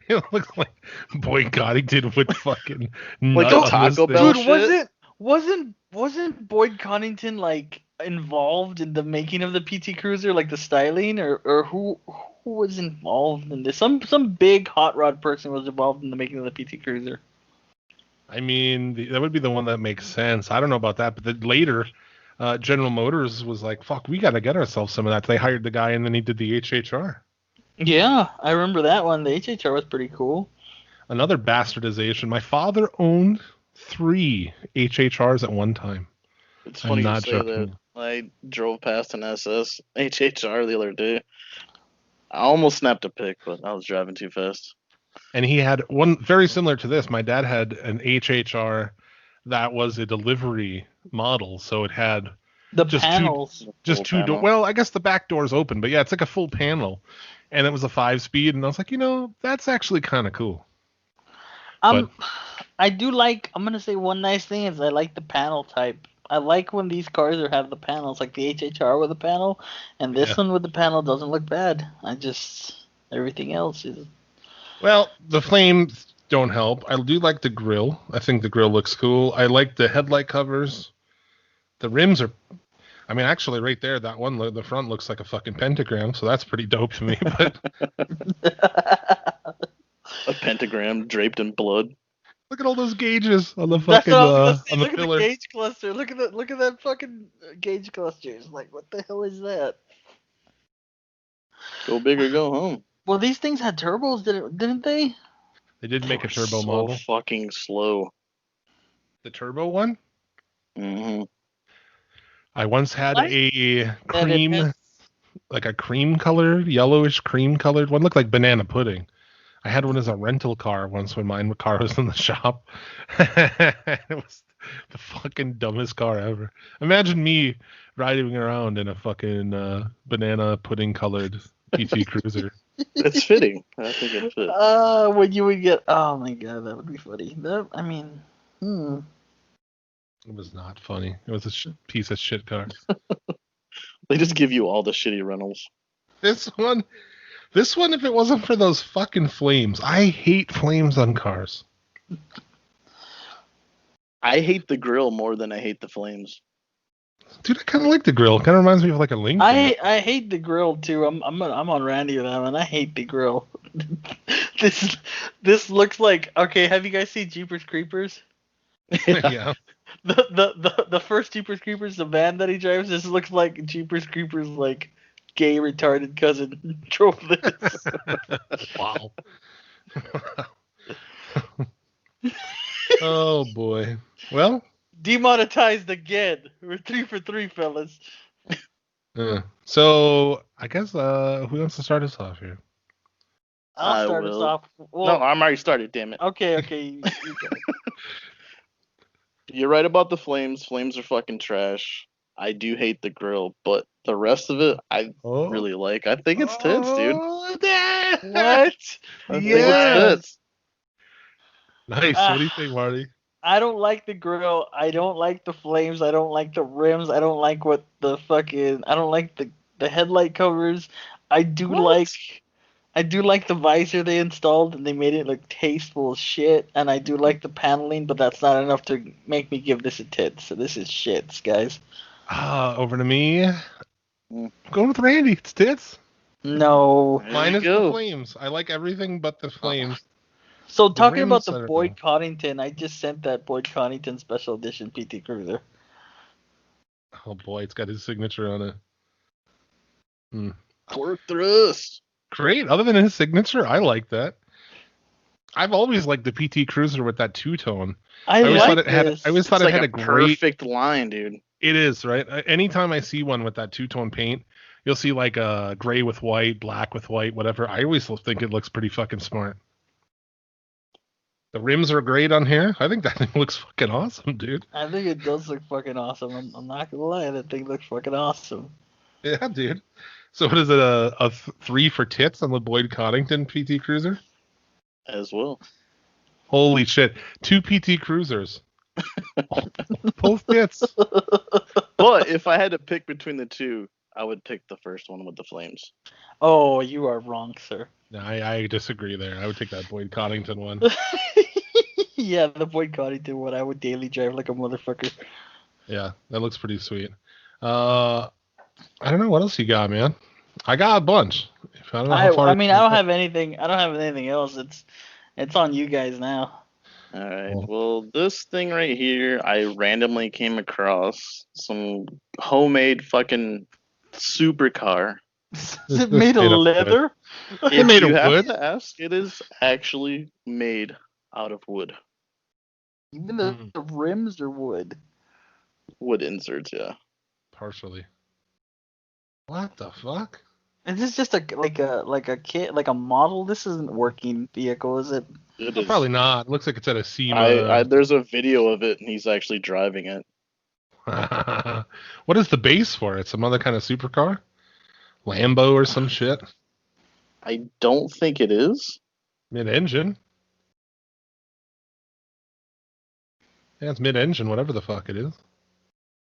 It looks like Boyd Coddington would fucking like a Taco Bell shit. Dude, wasn't Boyd Coddington like involved in the making of the PT Cruiser, like the styling, or who was involved in this. Some big hot rod person was involved in the making of the PT Cruiser. I mean, that would be the one that makes sense. I don't know about that, but then later, General Motors was like, "Fuck, we got to get ourselves some of that." They hired the guy, and then he did the HHR. Yeah, I remember that one. The HHR was pretty cool. Another bastardization. My father owned 3 HHRs at one time. It's funny you say that. I drove past an SS HHR the other day. I almost snapped a pic, but I was driving too fast. And he had one very similar to this. My dad had an HHR that was a delivery model, so it had the just panels. Two. Well, I guess the back door's open, but yeah, it's like a full panel, and it was a 5-speed. And I was like, that's actually kind of cool. I do like. I'm gonna say one nice thing is I like the panel type. I like when these cars have the panels, like the HHR with the panel, and this one with the panel doesn't look bad. Everything else is. Well, the flames don't help. I do like the grille. I think the grille looks cool. I like the headlight covers. The rims are. I mean, actually, right there, that one, the front looks like a fucking pentagram, so that's pretty dope to me. But a pentagram draped in blood. Look at all those gauges on the fucking on the look pillar. At the gauge cluster. Look at that fucking gauge cluster. It's like, what the hell is that? Go big or go home. Well, these things had turbos, didn't they? They did make a turbo model. Fucking slow. The turbo one? Mm-hmm. I once had a cream, like a cream colored, yellowish cream colored one. Looked like banana pudding. I had one as a rental car once when my car was in the shop. It was the fucking dumbest car ever. Imagine me riding around in a fucking banana pudding colored PT Cruiser. It's fitting. I think it fits. When you would get, oh my god, that would be funny. It was not funny. It was a piece of shit car. They just give you all the shitty rentals. This one, if it wasn't for those fucking flames, I hate flames on cars. I hate the grill more than I hate the flames. Dude, I kind of like the grill. It kind of reminds me of like a Lincoln. I hate the grill too. I'm on Randy with that one. I hate the grill. This looks like, okay. Have you guys seen Jeepers Creepers? Yeah. The first Jeepers Creepers, the van that he drives, this looks like Jeepers Creepers, like gay retarded cousin drove this. Wow. Oh boy. Well. Demonetized again. We're 3 for 3, fellas. So I guess who wants to start us off here? I'll start us off. Well, no, I'm already started. Damn it. Okay. You're right about the flames. Flames are fucking trash. I do hate the grill, but the rest of it, I really like. I think it's tits, dude. What? I think it's tits. Nice. What do you think, Marty? I don't like the grill. I don't like the flames. I don't like the rims. I don't like I don't like the headlight covers. I do like the visor they installed, and they made it look tasteful as shit. And I do like the paneling, but that's not enough to make me give this a tit. So this is shits, guys. Over to me. Going with Randy. It's tits. No. Minus the flames. I like everything but the flames. So talking about the Boyd Coddington, I just sent that Boyd Coddington Special Edition PT Cruiser. Oh boy, it's got his signature on it. Clerk Thrust. Great. Other than his signature, I like that. I've always liked the PT Cruiser with that two-tone. I always thought it had a great perfect line, dude. It is, right? Anytime I see one with that two-tone paint, you'll see like a gray with white, black with white, whatever. I always think it looks pretty fucking smart. The rims are great on here. I think that thing looks fucking awesome, dude. I think it does look fucking awesome. I'm not gonna lie, that thing looks fucking awesome. Yeah, dude. So what is it, a 3 for tits on the Boyd Coddington PT Cruiser? As well. Holy shit. 2 PT Cruisers. Both tits. But if I had to pick between the two, I would pick the first one with the flames. Oh, you are wrong, sir. No, I disagree there. I would take that Boyd Coddington one. Yeah, the Boyd Coddington one. I would daily drive like a motherfucker. Yeah, that looks pretty sweet. I don't know what else you got, man. I got a bunch. I don't know how far. I mean, I don't have anything. I don't have anything else. It's on you guys now. All right. Well, this thing right here, I randomly came across some homemade fucking supercar. Is it made of leather? If made you of wood? To ask, it is actually made out of wood. Even the rims are wood. Wood inserts, yeah. Partially. What the fuck? Is this just like a kit, like a model? This isn't a working vehicle, is it? It is. Probably not. It looks like it's at a SEMA. There's a video of it, and he's actually driving it. What is the base for it? Some other kind of supercar? Lambo or some shit? I don't think it is. Mid-engine. Yeah, it's mid-engine, whatever the fuck it is.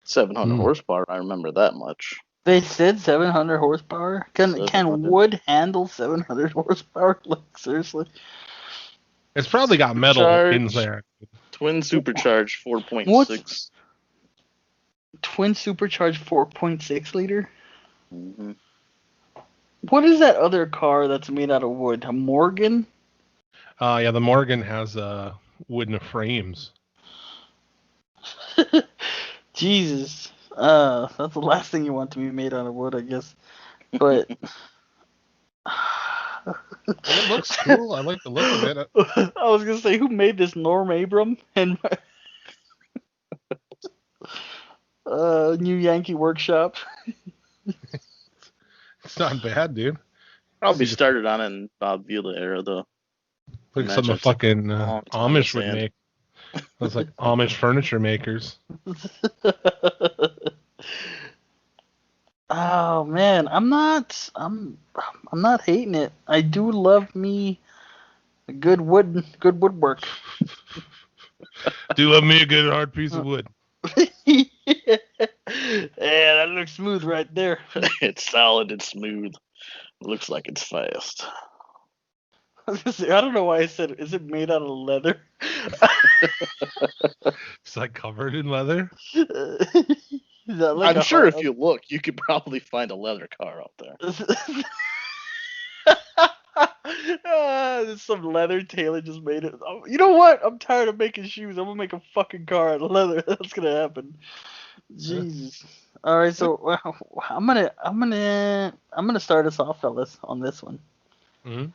700 horsepower, I remember that much. They said 700 horsepower? Can wood handle 700 horsepower? Like, seriously? It's probably got metal in there. Twin supercharged 4.6. Twin supercharged 4.6 liter? Mm-hmm. What is that other car that's made out of wood? A Morgan? Yeah, the Morgan has wooden frames. Jesus. That's the last thing you want to be made out of wood, I guess. But it looks cool. I like the look of it. I was gonna say, who made this? Norm Abram and New Yankee Workshop. It's not bad, dude. Probably started on it in Bob Vila era, though. Like some of fucking Amish would make. It's like Amish furniture makers. Oh man, I'm not hating it. I do love me a good woodwork. Do love me a good hard piece of wood. Yeah, that looks smooth right there. It's solid, it's smooth. It looks like it's fast. I was gonna say, I don't know why I said, is it made out of leather? It's like covered in leather. I'm sure if you look, you could probably find a leather car out there. There's some leather. Taylor just made it. You know what? I'm tired of making shoes. I'm gonna make a fucking car out of leather. That's gonna happen. Jesus. All right, so I'm gonna start us off, fellas, on this one. Mm-hmm.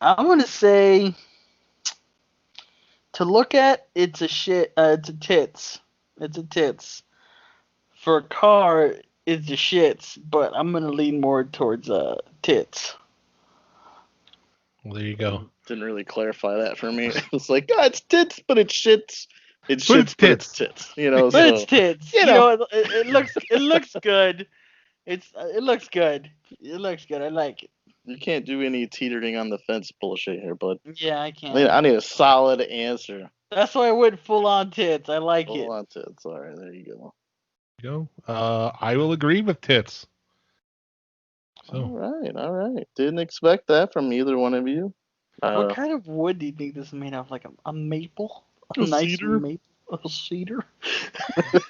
I'm gonna say, to look at, it's a shit. It's a tits. It's a tits. For a car, it's a shits. But I'm gonna lean more towards tits. Well, there you go. Didn't really clarify that for me. It's like, it's tits, but it's shits. It's shits, but it's tits. You know, but it's tits. You know, it looks good. It looks good. It looks good. I like it. You can't do any teetering on the fence bullshit here, bud. Yeah, I can't. I need a solid answer. That's why I went full on tits. I like it. Full on tits. All right, there you go. I will agree with tits. So. All right. Didn't expect that from either one of you. What kind of wood do you think this is made of? Like a maple? A nice cedar? A cedar?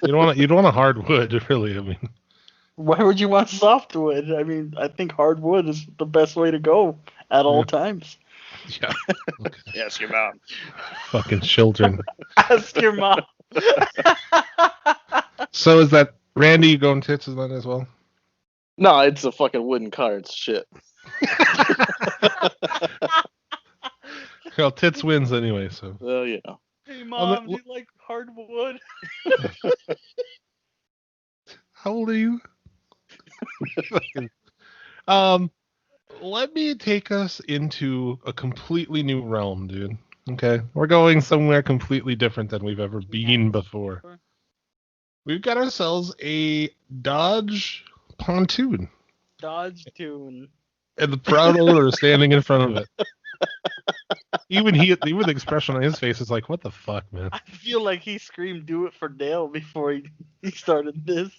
You don't want a hard wood, really. I mean, why would you want softwood? I mean, I think hardwood is the best way to go at all times. Yeah. Okay. Ask your mom. Fucking children. Ask your mom. So is that Randy? You going tits as well? No, it's a fucking wooden car. It's shit. Well, tits wins anyway, so. Oh, yeah. Hey, Mom, do you like hardwood? How old are you? Let me take us into a completely new realm, dude. Okay? We're going somewhere completely different than we've ever been before. We've got ourselves a Dodge Pontoon. Dodge Tune. And the proud owner standing in front of it. Even the expression on his face is like, what the fuck, man? I feel like he screamed, "Do it for Dale," before he started this.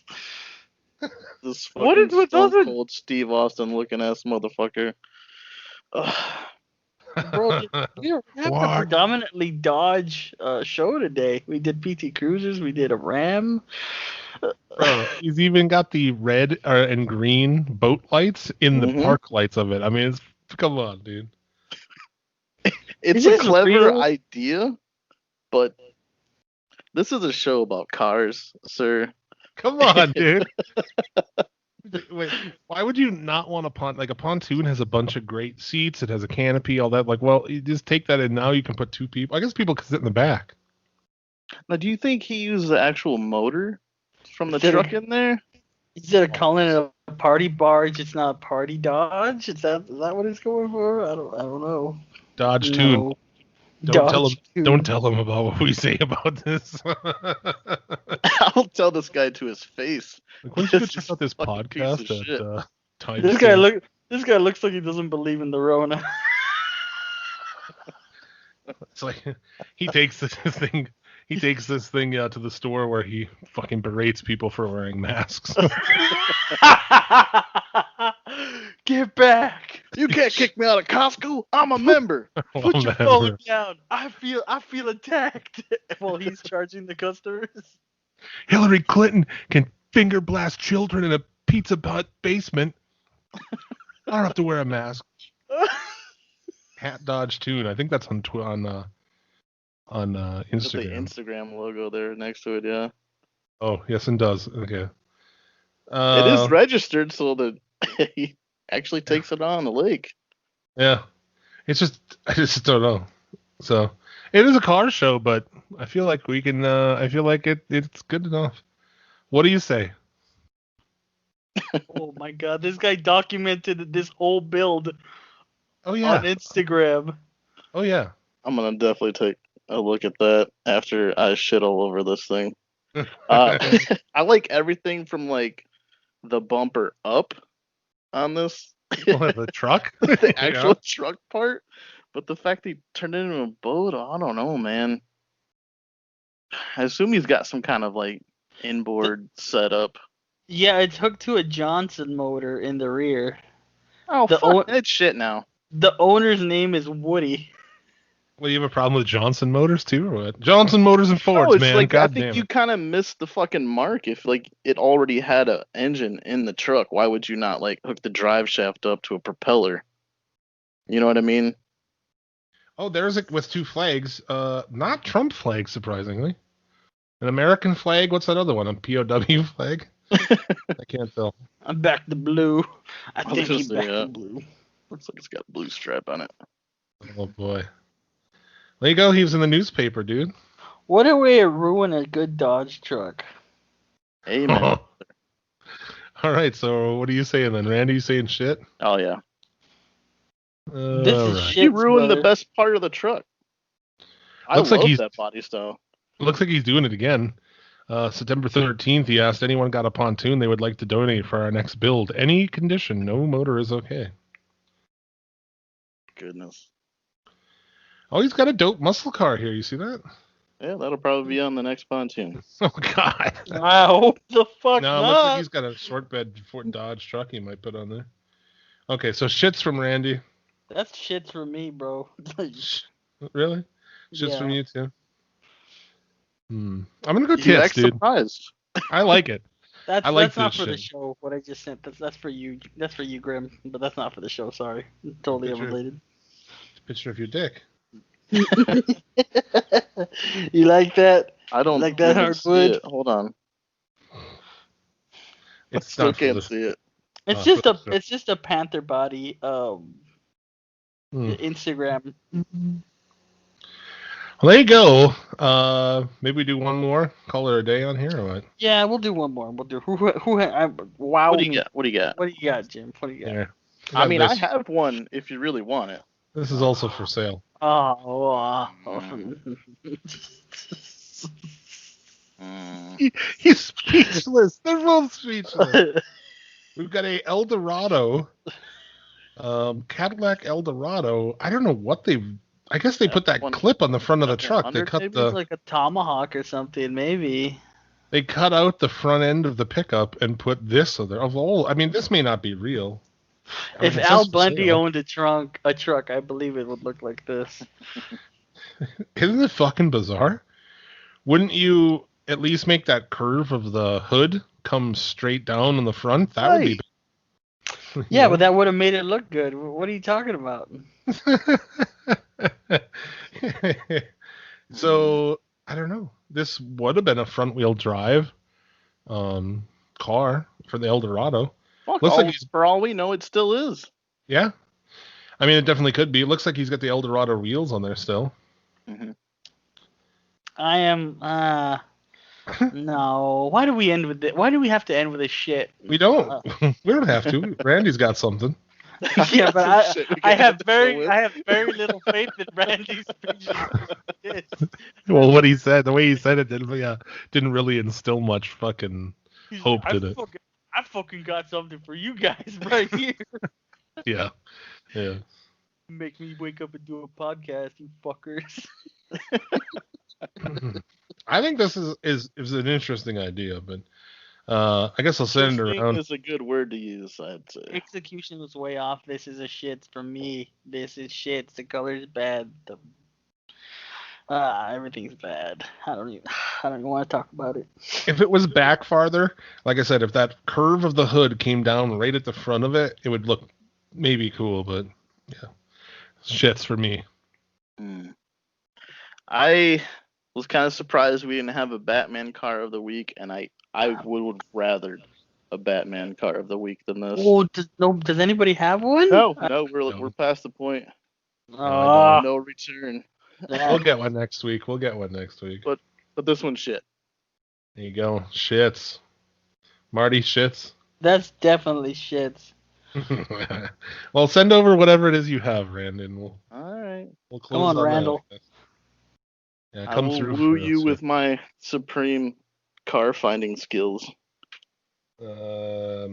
This fucking Stone Cold Steve Austin looking ass motherfucker. Bro, we have a predominantly Dodge show today. We did PT Cruisers, we did a Ram. Bro, he's even got the red and green boat lights in the park lights of it. I mean, come on, dude. It's a clever idea, but this is a show about cars, sir. Come on, dude. Wait, why would you not want a pontoon? Like, a pontoon has a bunch of great seats. It has a canopy, all that. Like, well, you just take that, and now you can put two people. I guess people can sit in the back. Now, do you think he used the actual motor from the truck in there? Instead of calling it a party barge, it's not a party Dodge. Is that what it's going for? I don't know. Dodge Tune. Don't tell him about what we say about this. I'll tell this guy to his face. Like, why don't you check out this podcast at Time This guy looks like he doesn't believe in the Rona. It's like he takes this thing to the store where he fucking berates people for wearing masks. Get back! You can't kick me out of Costco. I'm a member. Put your phone down. I feel attacked. While he's charging the customers. Hillary Clinton can finger blast children in a Pizza Hut basement. I don't have to wear a mask. Hat Dodge Tune. I think that's on Instagram. With the Instagram logo there next to it, yeah. Oh, yes, it does. Okay. It is registered so that he actually takes it on the lake. Yeah. I just don't know. So, it is a car show, but I feel like we can, I feel like it's good enough. What do you say? Oh my god, this guy documented this whole build on Instagram. Oh, yeah. I'm going to definitely take a look at that after I shit all over this thing. I like everything from, like, the bumper up on this. The truck? The actual truck part. But the fact he turned it into a boat, I don't know, man. I assume he's got some kind of, like, inboard setup. Yeah, it's hooked to a Johnson motor in the rear. Oh, fuck, it's shit now. The owner's name is Woody. Well, you have a problem with Johnson Motors too, or what? Johnson Motors and Fords, man. Like, God I think you kind of missed the fucking mark. If, like, it already had an engine in the truck, why would you not, like, hook the drive shaft up to a propeller? You know what I mean? Oh, there's it with two flags. Not Trump flag, surprisingly. An American flag. What's that other one? A POW flag? I can't tell. I'm back to blue. I think he's back to blue. Looks like it's got a blue stripe on it. Oh boy. There you go. He was in the newspaper, dude. What a way to ruin a good Dodge truck. Amen. All right. So what are you saying then, Randy? You saying shit? Oh yeah. This is shit. You ruined the best part of the truck. I love that body style. Looks like he's doing it again. September 13th, he asked anyone got a pontoon they would like to donate for our next build. Any condition, no motor is okay. Goodness. Oh, he's got a dope muscle car here. You see that? Yeah, that'll probably be on the next pontoon. Oh, God. I hope the fuck no, not. Looks like he's got a short bed Ford Dodge truck he might put on there. Okay, so shits from Randy. That's shits from me, bro. Really? Shits from you, too? I'm gonna go tits, dude. Surprised. I like it. That's not for the show. What I just sent. That's for you. That's for you, Grim. But that's not for the show. Sorry. Totally unrelated. Picture of your dick. You like that? I don't like that hardwood. Hold on. I still can't see it. It's just a Panther body. Instagram. Well, there you go. Maybe we do one more. Call it a day on here, or what? Yeah, we'll do one more. We'll do wow. What do you got? What do you got, Jim? What do you got? Yeah. I mean, I have one if you really want it. This is also for sale. He's speechless. They're both speechless. We've got a Eldorado, Cadillac Eldorado. I don't know what I guess they put that clip on the front of the truck. They cut maybe it's like a Tomahawk or something, maybe. They cut out the front end of the pickup and put this on there. I mean, this may not be real. If Al Bundy owned a truck, I believe it would look like this. Isn't it fucking bizarre? Wouldn't you at least make that curve of the hood come straight down in the front. That would be. Yeah, but that would have made it look good. What are you talking about? So I don't know. This would have been a front-wheel drive car for the Eldorado. For all we know, it still is. Yeah, I mean, it definitely could be. It looks like he's got the Eldorado wheels on there still. Mm-hmm. I am. No. Why do we end with it? Why do we have to end with this shit? We don't. We don't have to. Randy's got something. Yeah, but I have very little faith in Randy's prediction. Well, what he said, the way he said it, didn't really instill much fucking hope, did it? I fucking got something for you guys right here. Yeah. Make me wake up and do a podcast, you fuckers. I think this is an interesting idea, but I guess I'll send it around. Is a good word to use, I'd say. Execution was way off. This is a shit for me. This is shit. The color's bad. Everything's bad. I don't even want to talk about it. If it was back farther, like I said, if that curve of the hood came down right at the front of it, it would look maybe cool, but yeah. Shits for me. I was kind of surprised we didn't have a Batman car of the week, and I would rather a Batman car of the week than this. Oh, does anybody have one? No, we're past the point. No return. We'll get one next week. But this one's shit. There you go. Shits. Marty shits. That's definitely shits. Well, send over whatever it is you have, Randon. All right. We'll close come on, Randall. Yeah, I will woo you with my supreme car finding skills. Okay.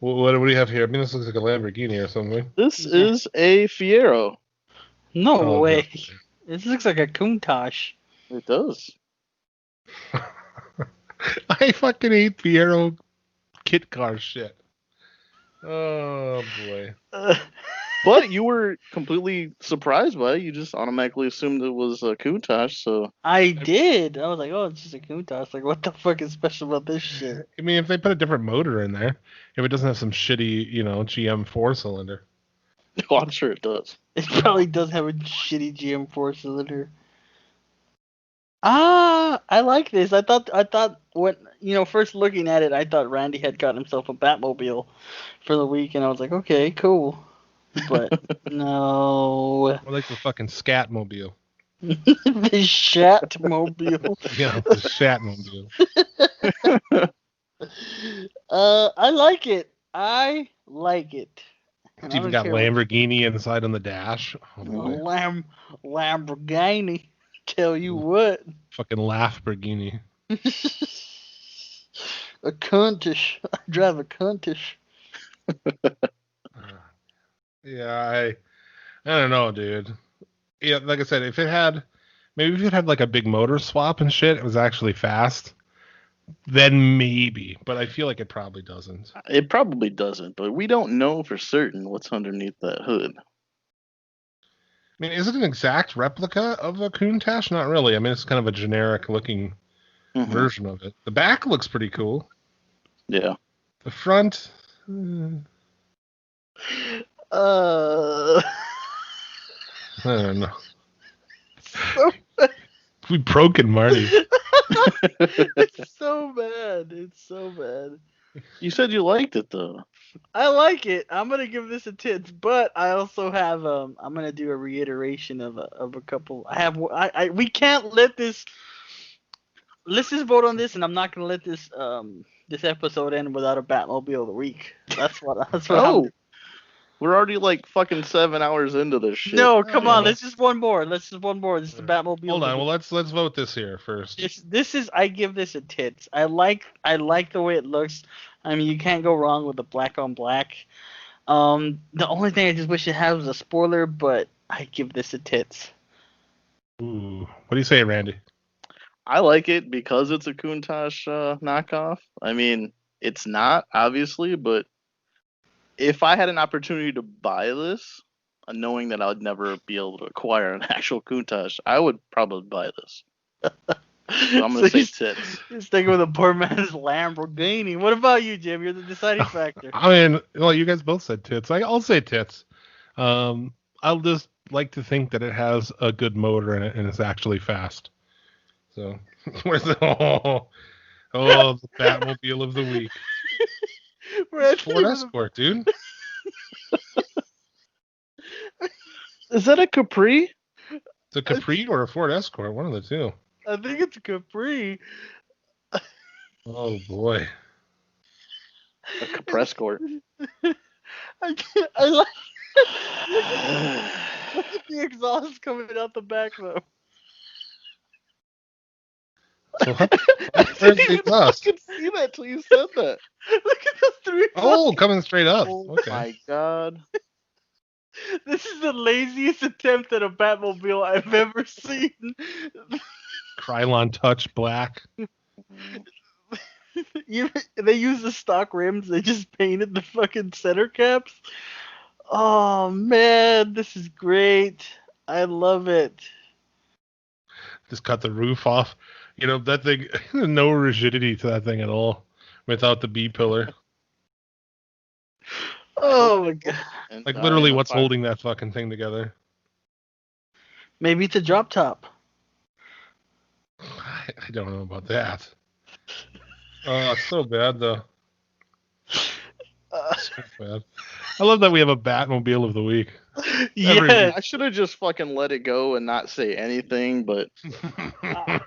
Well, what do we have here? I mean, this looks like a Lamborghini or something. This is a Fiero. No way. This looks like a Countach. It does. I fucking hate Fiero kit car shit. Oh boy. But you were completely surprised by it. You just automatically assumed it was a Countach, so... I did. I was like, oh, it's just a Countach. Like, what the fuck is special about this shit? I mean, if they put a different motor in there, if it doesn't have some shitty, GM 4-cylinder. Oh, I'm sure it does. It probably does have a shitty GM 4-cylinder. I like this. I thought when, first looking at it, I thought Randy had gotten himself a Batmobile for the week, and I was like, okay, cool. But no. I like the fucking Scatmobile. The Shatmobile. Yeah, the Shatmobile. I like it. It's even got Lamborghini inside on the dash. Oh, Lamborghini. Tell you what. Fucking Laughborghini. A Countach. I drive a Countach. Yeah, I don't know, dude. Yeah, like I said, if it had like a big motor swap and shit, it was actually fast, then maybe. But I feel like it probably doesn't. It probably doesn't, but we don't know for certain what's underneath that hood. I mean, is it an exact replica of a Countach? Not really. I mean, it's kind of a generic looking version of it. The back looks pretty cool. Yeah. The front... I don't know. We broken Marty. It's so bad. You said you liked it though. I like it. I'm gonna give this a tits, but I also have I'm gonna do a reiteration of a couple. We can't let this. Let's just vote on this, and I'm not gonna let this this episode end without a Batmobile of the week. That's what. We're already like fucking 7 hours into this shit. No, come on. Let's just one more. This is the Batmobile. Hold on. Well, let's vote this here first. This is. I give this a tits. I like the way it looks. I mean, you can't go wrong with the black on black. The only thing I just wish it had was a spoiler, but I give this a tits. Ooh. What do you say, Randy? I like it because it's a Countach knockoff. I mean, it's not obviously, but if I had an opportunity to buy this, knowing that I would never be able to acquire an actual Countach, I would probably buy this. So I'm going to say tits. You're sticking with a poor man's Lamborghini. What about you, Jim? You're the deciding factor. I mean, well, you guys both said tits. I'll say tits. I'll just like to think that it has a good motor in it and it's actually fast. So, where's the the Batmobile of the week? It's Ford Escort, dude. Is that a Capri? It's a Capri or a Ford Escort, one of the two. I think it's a Capri. Oh boy. A Caprescort. I like. Look at the exhaust coming out the back though. So where's the exhaust? I could see that till you said that. Look at the three. Oh, coming straight up. Oh okay. my god. This is the laziest attempt at a Batmobile I've ever seen. Krylon Touch Black. They use the stock rims. They just painted the fucking center caps. Oh man, this is great. I love it. Just cut the roof off. You know, that thing, no rigidity to that thing at all without the B pillar. Oh my god. Like literally what's holding that fucking thing together? Maybe it's a drop top. I don't know about that. Oh, it's so bad though. So bad. I love that we have a Batmobile of the week. Yeah. I should have just fucking let it go and not say anything, but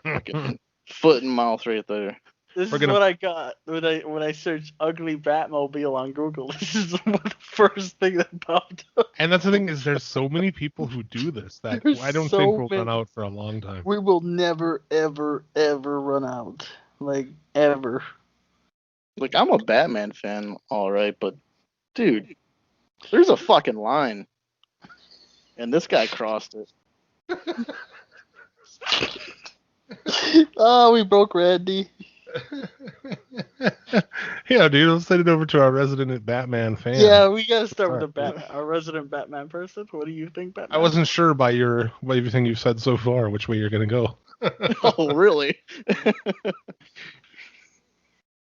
fucking foot and mouth right there. This is what I got when I searched ugly Batmobile on Google. This is the first thing that popped up. And that's the thing is there's so many people who do this that I don't think we'll run out for a long time. We will never, ever, ever run out. Like, ever. Like, I'm a Batman fan, alright, but, dude, there's a fucking line. And this guy crossed it. Oh, we broke Randy. Yeah, dude, let's send it over to our resident Batman fan. Yeah, we gotta start with our resident Batman person. What do you think, Batman? I wasn't sure by everything you've said so far which way you're gonna go. Oh, really?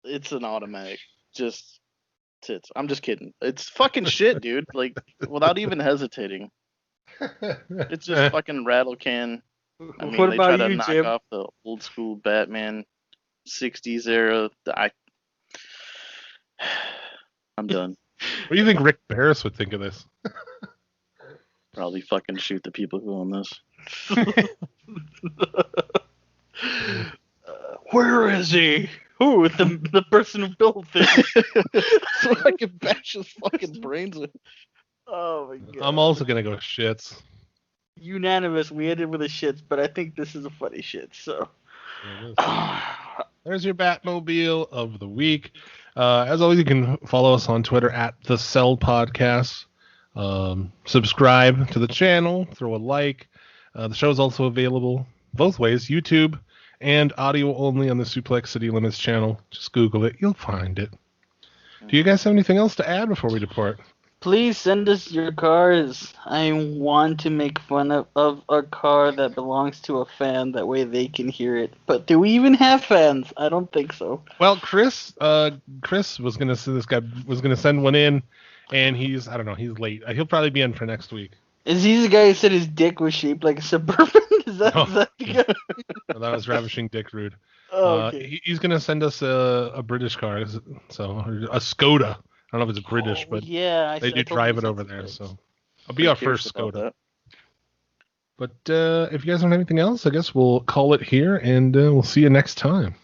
It's an automatic. Just tits. I'm just kidding. It's fucking shit, dude. Like, without even hesitating. It's just fucking rattle can. I mean, what they about try to you, knock Jim? off the old school Batman 60s era. I'm done. What do you think Rick Barris would think of this? Probably fucking shoot the people who own this. Where is he? Who? The person who built it. So I can bash his fucking brains in. Oh my god. I'm also gonna go shits. Unanimous. We ended with a shits, but I think this is a funny shit. So. There's your Batmobile of the week. As always, you can follow us on Twitter at The Cell Podcast. Subscribe to the channel. Throw a like. The show is also available both ways, YouTube and audio only on the Suplex City Limits channel. Just Google it. You'll find it. Do you guys have anything else to add before we depart? Please send us your cars. I want to make fun of a car that belongs to a fan. That way they can hear it. But do we even have fans? I don't think so. Well, Chris was gonna send one in, and he's late. He'll probably be in for next week. Is he the guy who said his dick was shaped like a Suburban? Is that the guy? Well, that was Ravishing Dick Rude. Oh, okay. He's gonna send us a British car, so a Skoda. I don't know if it's British, but yeah, they do drive it over there, so I'll be our first Skoda. But if you guys don't have anything else, I guess we'll call it here, and we'll see you next time.